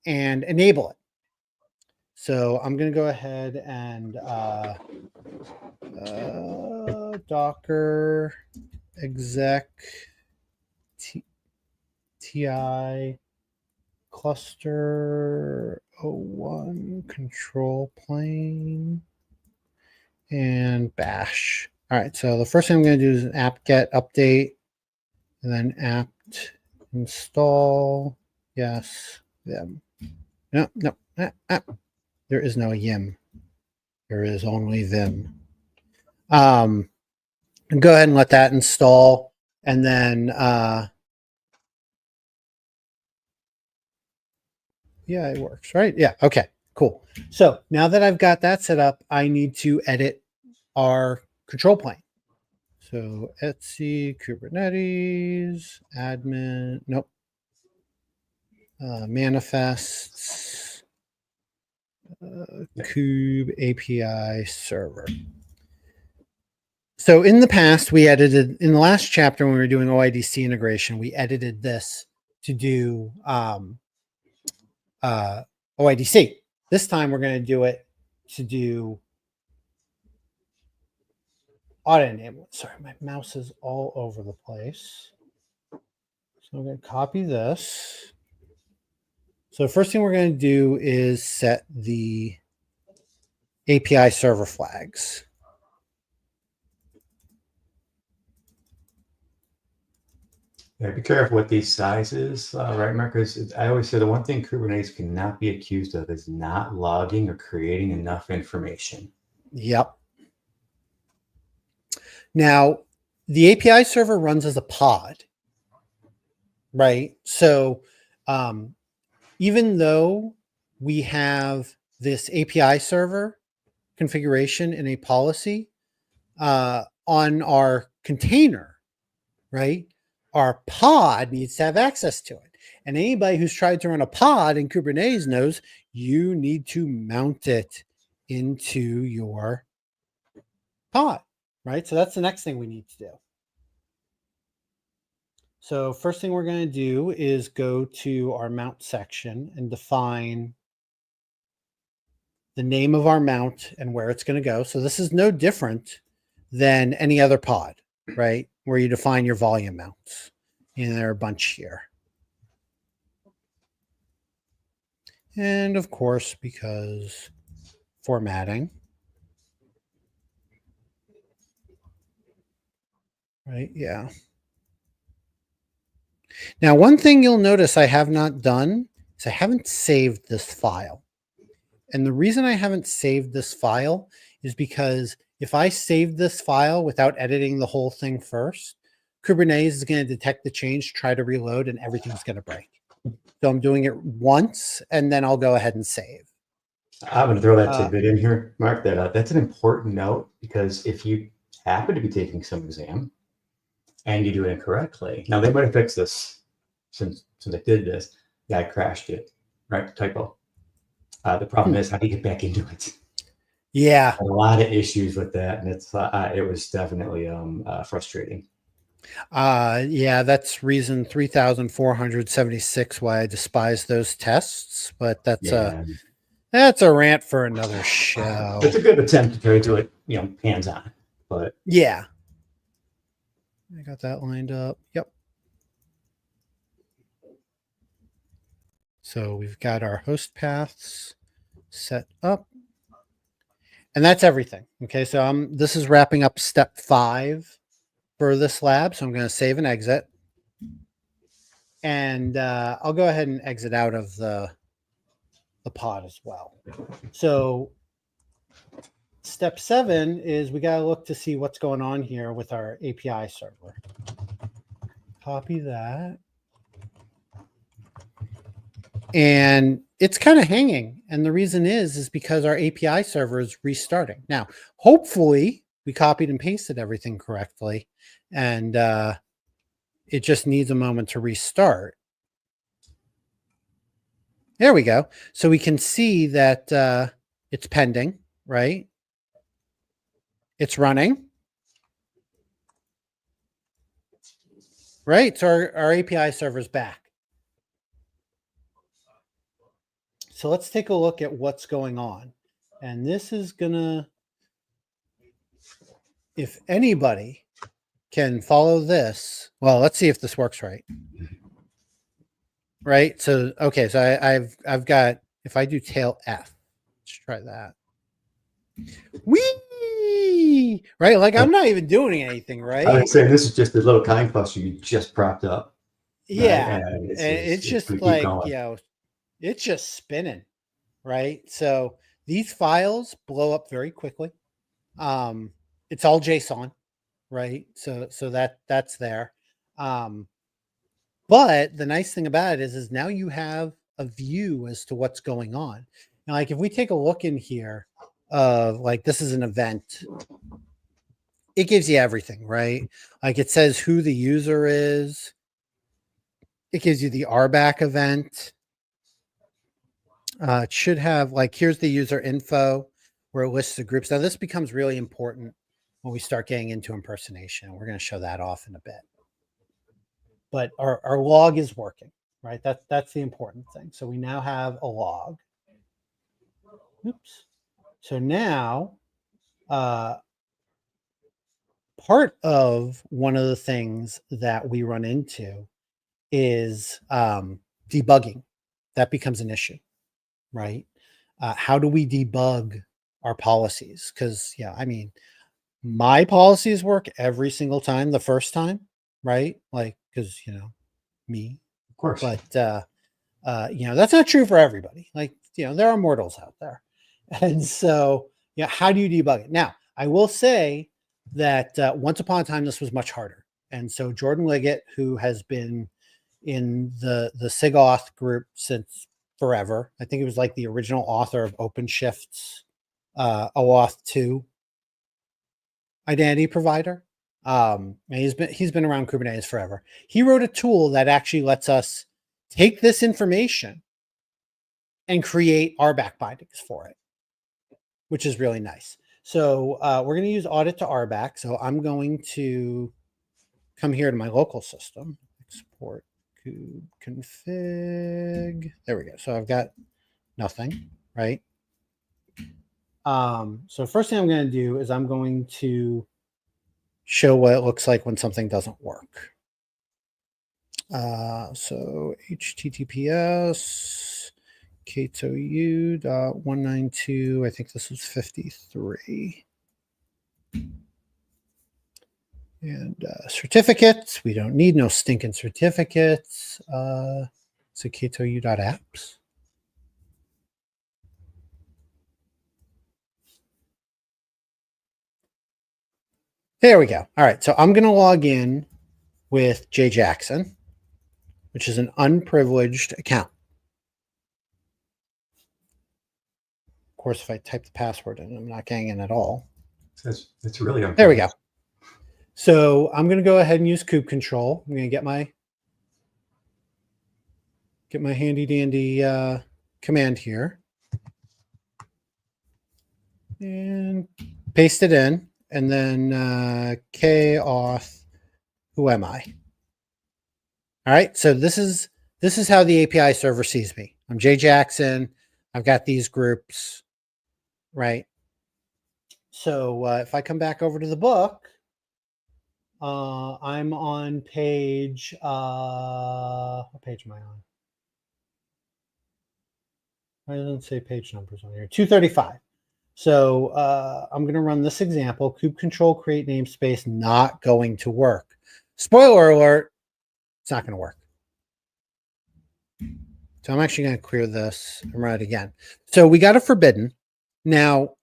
and enable it. So I'm going to go ahead and Docker exec ti cluster 01 control plane and bash. All right, so the first thing I'm going to do is an apt-get update, and then apt install. Yes, them. No. There is no yim. There is only them. And go ahead and let that install, and then yeah, it works, right? Yeah, okay, cool. So now that I've got that set up, I need to edit our control plane. So etc Kubernetes admin, nope. Manifests kube API server. So in the past, we edited, in the last chapter when we were doing OIDC integration, we edited this to do OIDC. This time we're going to do it to do audit enablement. Sorry, my mouse is all over the place. So I'm going to copy this. So the first thing we're going to do is set the API server flags. Yeah, be careful with these sizes, right, Mark? Because I always say the one thing Kubernetes cannot be accused of is not logging or creating enough information. Yep. Now, the API server runs as a pod, right? So even though we have this API server configuration in a policy on our container, right? Our pod needs to have access to it. And anybody who's tried to run a pod in Kubernetes knows you need to mount it into your pod, right? So that's the next thing we need to do. So first thing we're going to do is go to our mount section and define the name of our mount and where it's going to go. So this is no different than any other pod, right? Where you define your volume mounts. And there are a bunch here. And of course, because formatting, right? Yeah. Now, one thing you'll notice I have not done is I haven't saved this file. And the reason I haven't saved this file is because if I save this file without editing the whole thing first, Kubernetes is going to detect the change, try to reload, and everything's going to break. So I'm doing it once, and then I'll go ahead and save. I'm going to throw that tidbit in here, Mark, that's an important note, because if you happen to be taking some exam and you do it incorrectly, now they might have fixed this since I did this. Yeah, I crashed it, right? Typo. The problem is how do you get back into it? Yeah, a lot of issues with that, and it was definitely frustrating. Yeah, that's reason 3,476 why I despise those tests, but that's a rant for another show. It's a good attempt to try to do it, hands-on, but yeah. I got that lined up. Yep. So we've got our host paths set up. And that's everything. Okay, so this is wrapping up step 5 for this lab. So I'm going to save and exit. And I'll go ahead and exit out of the pod as well. So step 7 is we got to look to see what's going on here with our API server. Copy that. And it's kind of hanging. And the reason is because our API server is restarting. Now, hopefully we copied and pasted everything correctly. And it just needs a moment to restart. There we go. So we can see that it's pending, right? It's running. Right? So our API server is back. So let's take a look at what's going on. And this is going to, if anybody can follow this, well, let's see if this works right. Right? So, okay, so I've got, if I do tail F, let's try that. Whee! Right? Like I'm not even doing anything, right? I was saying this is just a little kind cluster you just propped up. Yeah. Right? And it's just like, it's just spinning. Right? So these files blow up very quickly. It's all JSON, right? So that's there. But the nice thing about it is now you have a view as to what's going on. Now, like if we take a look in here of like, this is an event, it gives you everything, right? Like it says who the user is. It gives you the RBAC event. It should have like, here's the user info where it lists the groups. Now this becomes really important when we start getting into impersonation. We're going to show that off in a bit. But our log is working, right? That's the important thing. So we now have a log. Oops. So now, part of one of the things that we run into is debugging. That becomes an issue, right? How do we debug our policies? Because, yeah, I mean, my policies work every single time the first time, right? Like, because, me. Of course. But, that's not true for everybody. Like, there are mortals out there. And so, how do you debug it? Now, I will say that once upon a time, this was much harder. And so Jordan Liggett, who has been in the SIGAuth group since forever, I think he was like the original author of OpenShift's OAuth 2 identity provider. And he's been around Kubernetes forever. He wrote a tool that actually lets us take this information and create RBAC bindings for it, which is really nice. So we're going to use audit to RBAC. So I'm going to come here to my local system, export kube config. There we go. So I've got nothing, right? So first thing I'm going to do is I'm going to show what it looks like when something doesn't work. So HTTPS K2U.192, I think this was 53. And certificates, we don't need no stinking certificates. So K2U.apps. There we go. All right, so I'm going to log in with J Jackson, which is an unprivileged account. Of course, if I type the password in, I'm not getting in at all. That's really unprivileged. There we go. So I'm going to go ahead and use kube control. I'm going to get my handy dandy command here and paste it in, and then kauth, who am I? All right. So this is how the API server sees me. I'm J Jackson. I've got these groups, right? So if I come back over to the book, I'm on page, what page am I on? I didn't say page numbers on here, 235. So I'm going to run this example, kube control create namespace, not going to work. Spoiler alert, it's not going to work. So I'm actually going to clear this and run it again. So we got a forbidden. Now,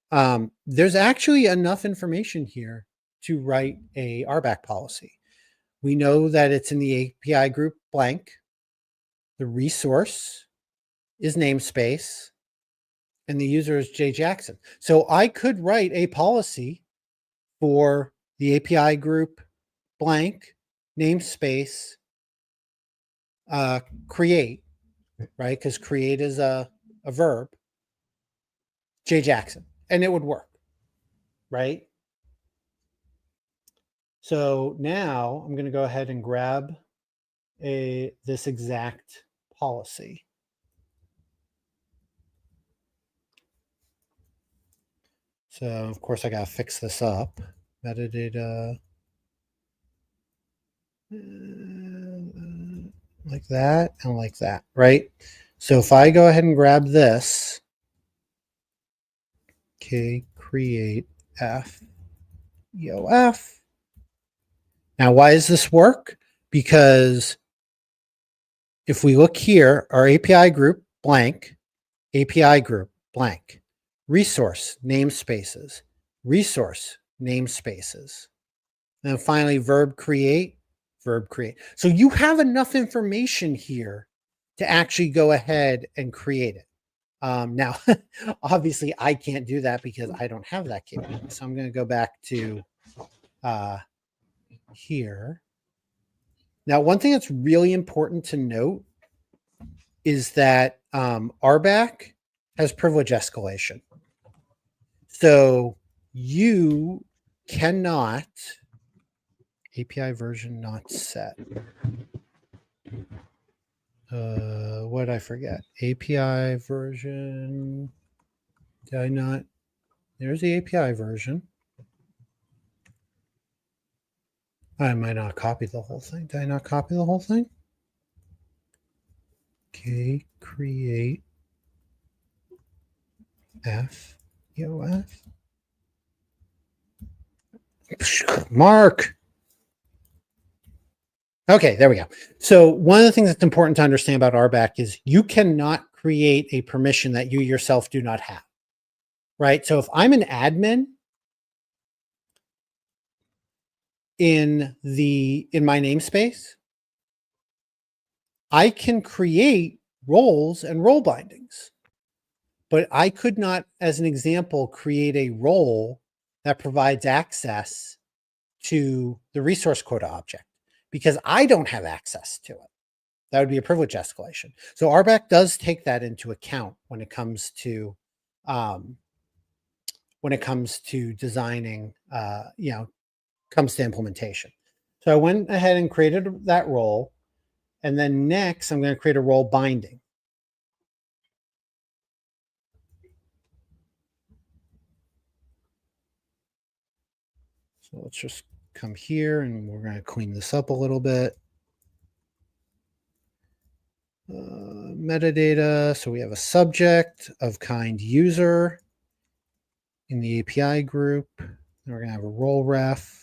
there's actually enough information here to write a RBAC policy. We know that it's in the API group blank. The resource is namespace, and the user is J Jackson. So I could write a policy for the API group blank namespace create, right? Because create is a verb, J Jackson, and it would work, right? So now I'm going to go ahead and grab this exact policy. So of course I got to fix this up. Metadata like that and like that, right? So if I go ahead and grab this, okay, create F EOF. Now, why does this work? Because if we look here, our API group blank, API group blank, resource namespaces, resource namespaces. And then finally, verb create, verb create. So you have enough information here to actually go ahead and create it. Now, obviously, I can't do that because I don't have that capability. So I'm going to go back to here. Now, one thing that's really important to note is that RBAC has privilege escalation. So you cannot, API version not set. What did I forget? API version, did I not? There's the API version. I might not copy the whole thing. Did I not copy the whole thing? Okay, create F EOF. Mark. Okay, there we go. So one of the things that's important to understand about RBAC is you cannot create a permission that you yourself do not have, right? So if I'm an admin in my namespace, I can create roles and role bindings, but I could not, as an example, create a role that provides access to the resource quota object because I don't have access to it. That would be a privilege escalation. So RBAC does take that into account when it comes to designing, comes to implementation. So I went ahead and created that role. And then next, I'm going to create a role binding. So let's just come here and we're going to clean this up a little bit. Metadata. So we have a subject of kind user in the API group. And we're going to have a role ref.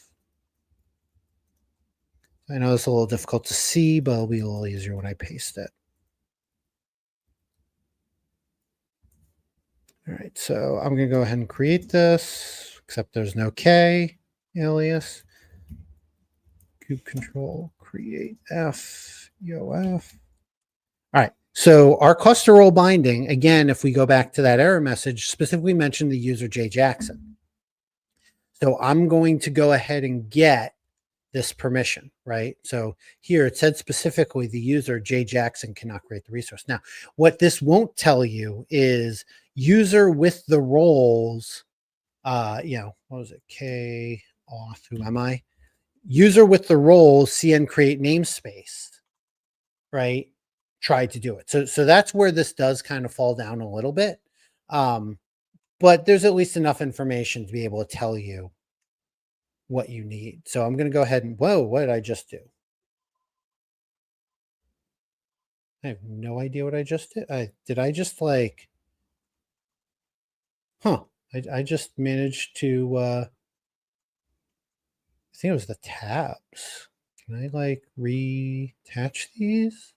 I know it's a little difficult to see, but it'll be a little easier when I paste it. All right, so I'm going to go ahead and create this, except there's no K alias. Kube control, create F, EOF. All right, so our cluster role binding, again, if we go back to that error message, specifically mentioned the user Jay Jackson. So I'm going to go ahead and get this permission, right? So here it said specifically the user Jay Jackson cannot create the resource. Now, what this won't tell you is user with the roles, what was it? K auth, who am I? User with the roles, CN create namespace, right? Tried to do it. So that's where this does kind of fall down a little bit. But there's at least enough information to be able to tell you what you need. So I'm going to go ahead and, whoa, what did I just do? I have no idea what I just did. Did I just like, I just managed to, I think it was the tabs. Can I like reattach these?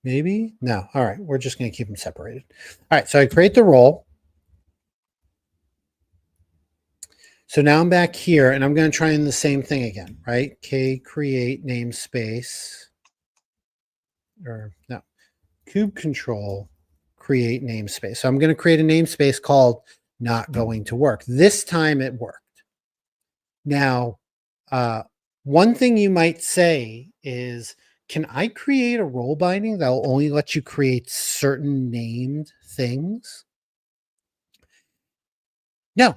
Maybe? No. All right. We're just going to keep them separated. All right. So I create the role. So now I'm back here and I'm going to try in the same thing again, right? K create namespace, or no, kube control create namespace. So I'm going to create a namespace called not going to work. This time it worked. Now, one thing you might say is, can I create a role binding that will only let you create certain named things? No.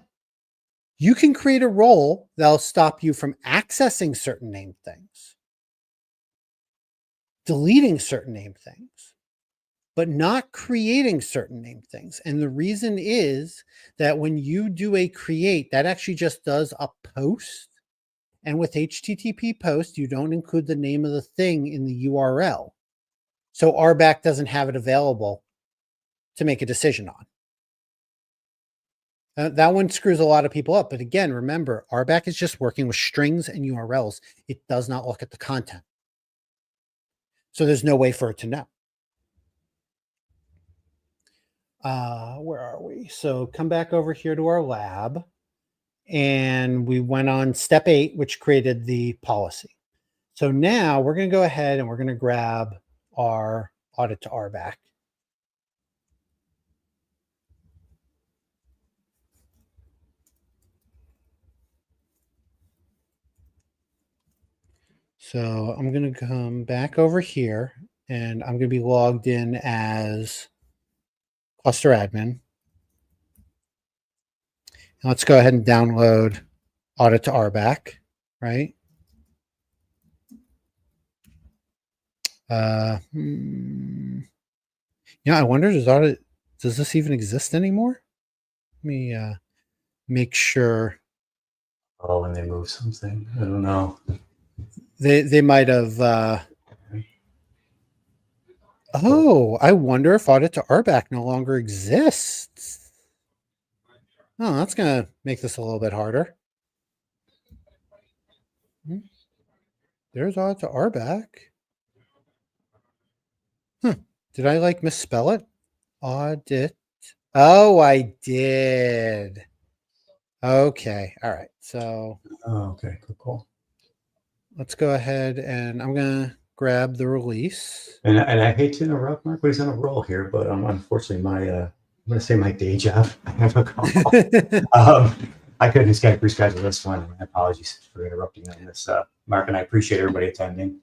You can create a role that'll stop you from accessing certain named things, deleting certain named things, but not creating certain named things. And the reason is that when you do a create, that actually just does a post. And with HTTP post, you don't include the name of the thing in the URL. So RBAC doesn't have it available to make a decision on. That one screws a lot of people up. But again, remember, RBAC is just working with strings and URLs. It does not look at the content. So there's no way for it to know. Where are we? So come back over here to our lab. And we went on step 8, which created the policy. So now we're going to go ahead and we're going to grab our audit to RBAC. So I'm going to come back over here and I'm going to be logged in as cluster admin. And let's go ahead and download audit to RBAC, right? I wonder, does this even exist anymore? Let me make sure. Oh, when they move something, I don't know. They might have. I wonder if audit to RBAC no longer exists. Oh, that's going to make this a little bit harder. There's audit to RBAC. Did I like misspell it? Audit. Oh, I did. Okay. All right. So. Oh, okay. Cool. Let's go ahead and I'm going to grab the release. And I hate to interrupt Mark, but he's on a roll here. But unfortunately, I'm going to say my day job. I have a call. I couldn't reschedule this one. Apologies for interrupting on this, Mark, and I appreciate everybody attending.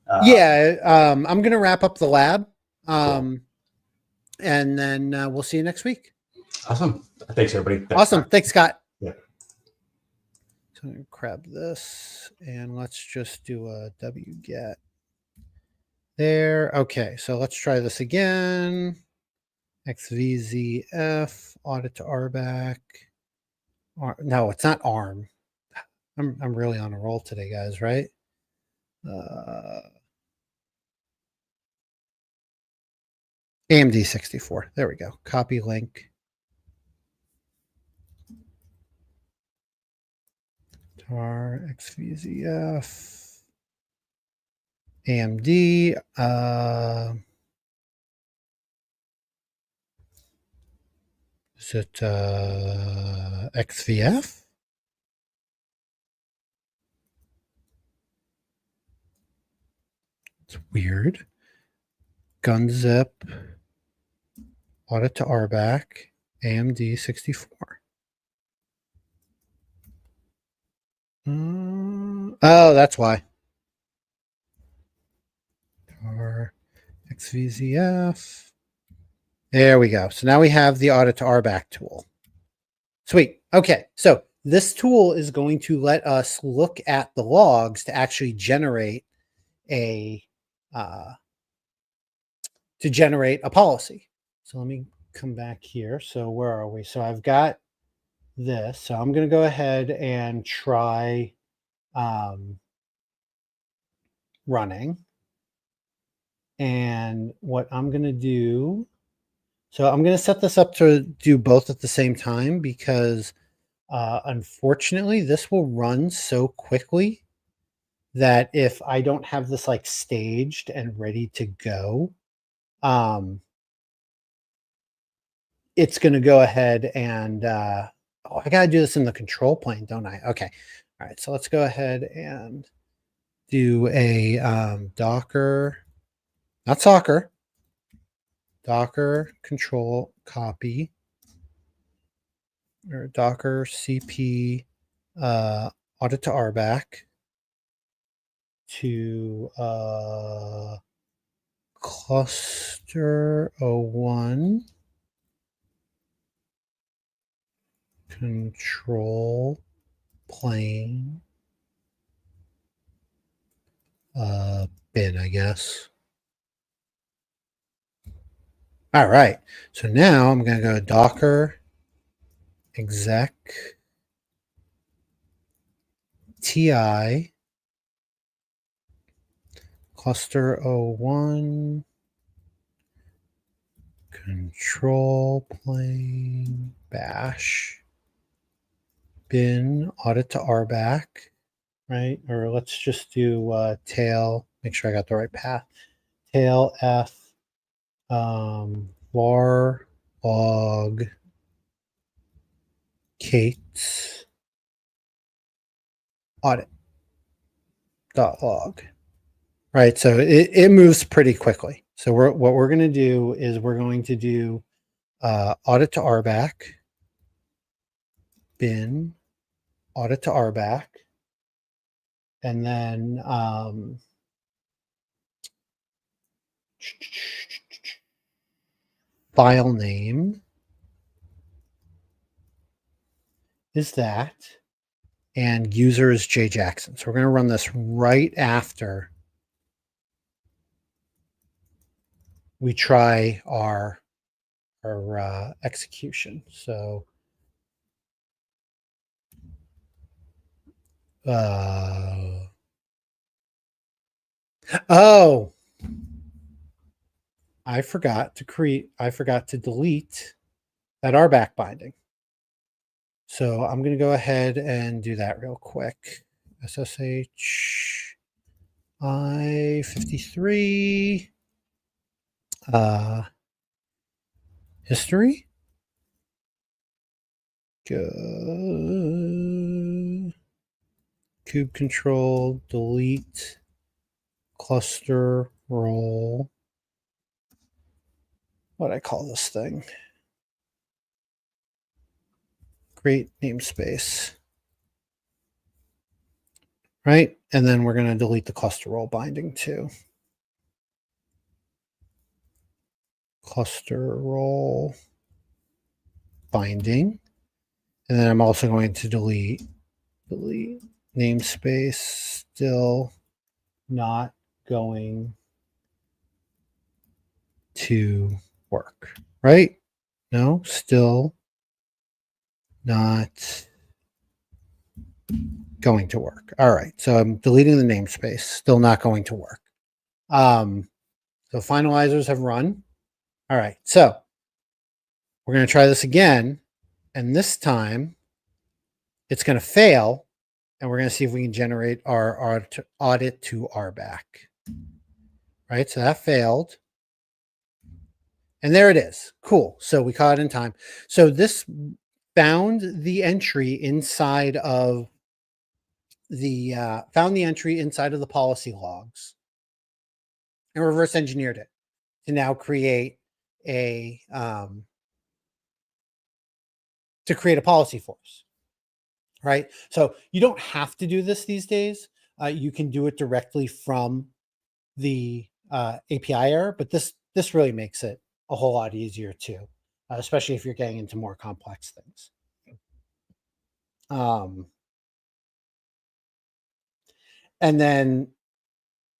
I'm going to wrap up the lab, Cool. and then we'll see you next week. Awesome. Thanks, everybody. Awesome. Thanks, Scott. Yeah. So I'm going to grab this, and let's just do a wget there. Okay, so let's try this again. XVZF, audit to RBAC. No, it's not ARM. I'm really on a roll today, guys, right? AMD 64. There we go. Copy link. tar XVZF. AMD. Is it XVF? It's weird. Gunzip. Audit to RBAC. AMD 64. Oh, that's why. tar XVZF. There we go. So now we have the audit to RBAC tool. Sweet. Okay. So this tool is going to let us look at the logs to actually generate a policy. So let me come back here. So where are we? So I've got this. So I'm going to go ahead and try running. And what I'm going to do, so I'm going to set this up to do both at the same time because unfortunately this will run so quickly that if I don't have this like staged and ready to go, it's going to go ahead and I got to do this in the control plane, don't I? Okay. All right. So let's go ahead and do a Docker, not soccer, Docker control copy or Docker CP audit to RBAC to cluster 01 control plane bin, I guess. All right. So now I'm going to go Docker exec TI cluster 01 control plane bash bin audit to RBAC, right? Or let's just do tail, make sure I got the right path. Tail F var log Kate's audit dot log. Right, so it moves pretty quickly. So what we're going to do is we're going to do audit to RBAC bin audit to RBAC, and then file name is that, and user is J Jackson. So we're going to run this right after we try our execution. So oh, I forgot to delete that RBAC binding. So I'm going to go ahead and do that real quick. SSH I53 history. Go kube control delete cluster role. What I call this thing? create namespace. Right? And then we're going to delete the cluster role binding too. Cluster role binding. And then I'm also going to delete namespace, still not going to work, right? No, still not going to work. All right, so I'm deleting the namespace, still not going to work. So finalizers have run. All right, so we're going to try this again, and this time it's going to fail, and we're going to see if we can generate our audit to RBAC. Right, so that failed. And there it is. Cool. So we caught it in time. So this found the entry inside of the policy logs and reverse engineered it to now create a policy for us. Right. So you don't have to do this these days. You can do it directly from the API error, but this really makes it a whole lot easier too, especially if you're getting into more complex things. And then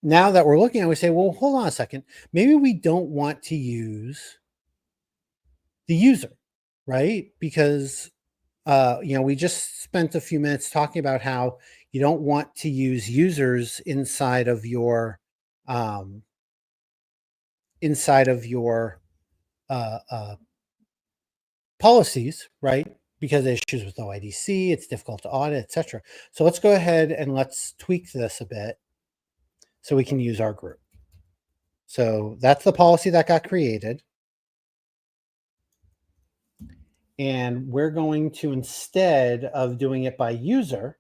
now that we're looking at it, we say, well, hold on a second. Maybe we don't want to use the user, right? Because, we just spent a few minutes talking about how you don't want to use users inside of your policies, right? Because there's issues with OIDC, it's difficult to audit, etc. So let's go ahead and let's tweak this a bit so we can use our group. So that's the policy that got created. And we're going to, instead of doing it by user,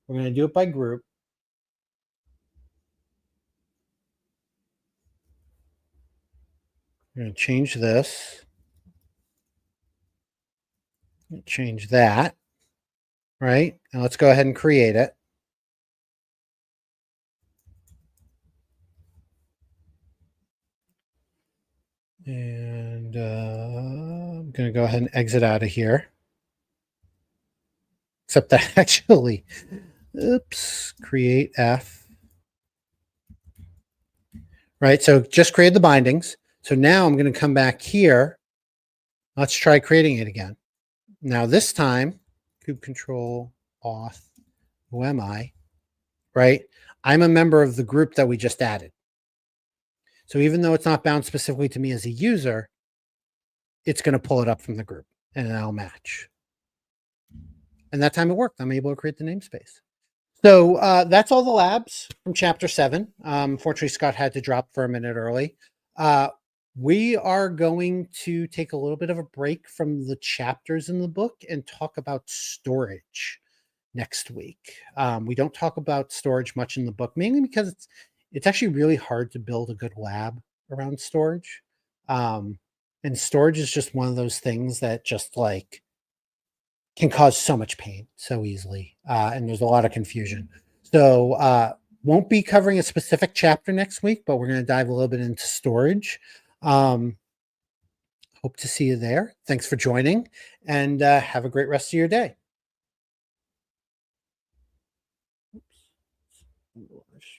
we're going to do it by group. We're going to change this. Change that. Right? And let's go ahead and create it. And I'm going to go ahead and exit out of here. Except that actually, oops, create F. Right? So just create the bindings. So now I'm going to come back here. Let's try creating it again. Now this time, kube control auth, who am I? Right? I'm a member of the group that we just added. So even though it's not bound specifically to me as a user, it's going to pull it up from the group and I'll match. And that time it worked. I'm able to create the namespace. So that's all the labs from chapter 7. Unfortunately, Scott had to drop for a minute early. We are going to take a little bit of a break from the chapters in the book and talk about storage next week. We don't talk about storage much in the book, mainly because it's actually really hard to build a good lab around storage. And storage is just one of those things that just like can cause so much pain so easily. And there's a lot of confusion. So won't be covering a specific chapter next week, but we're going to dive a little bit into storage. Hope to see you there. Thanks for joining, and have a great rest of your day.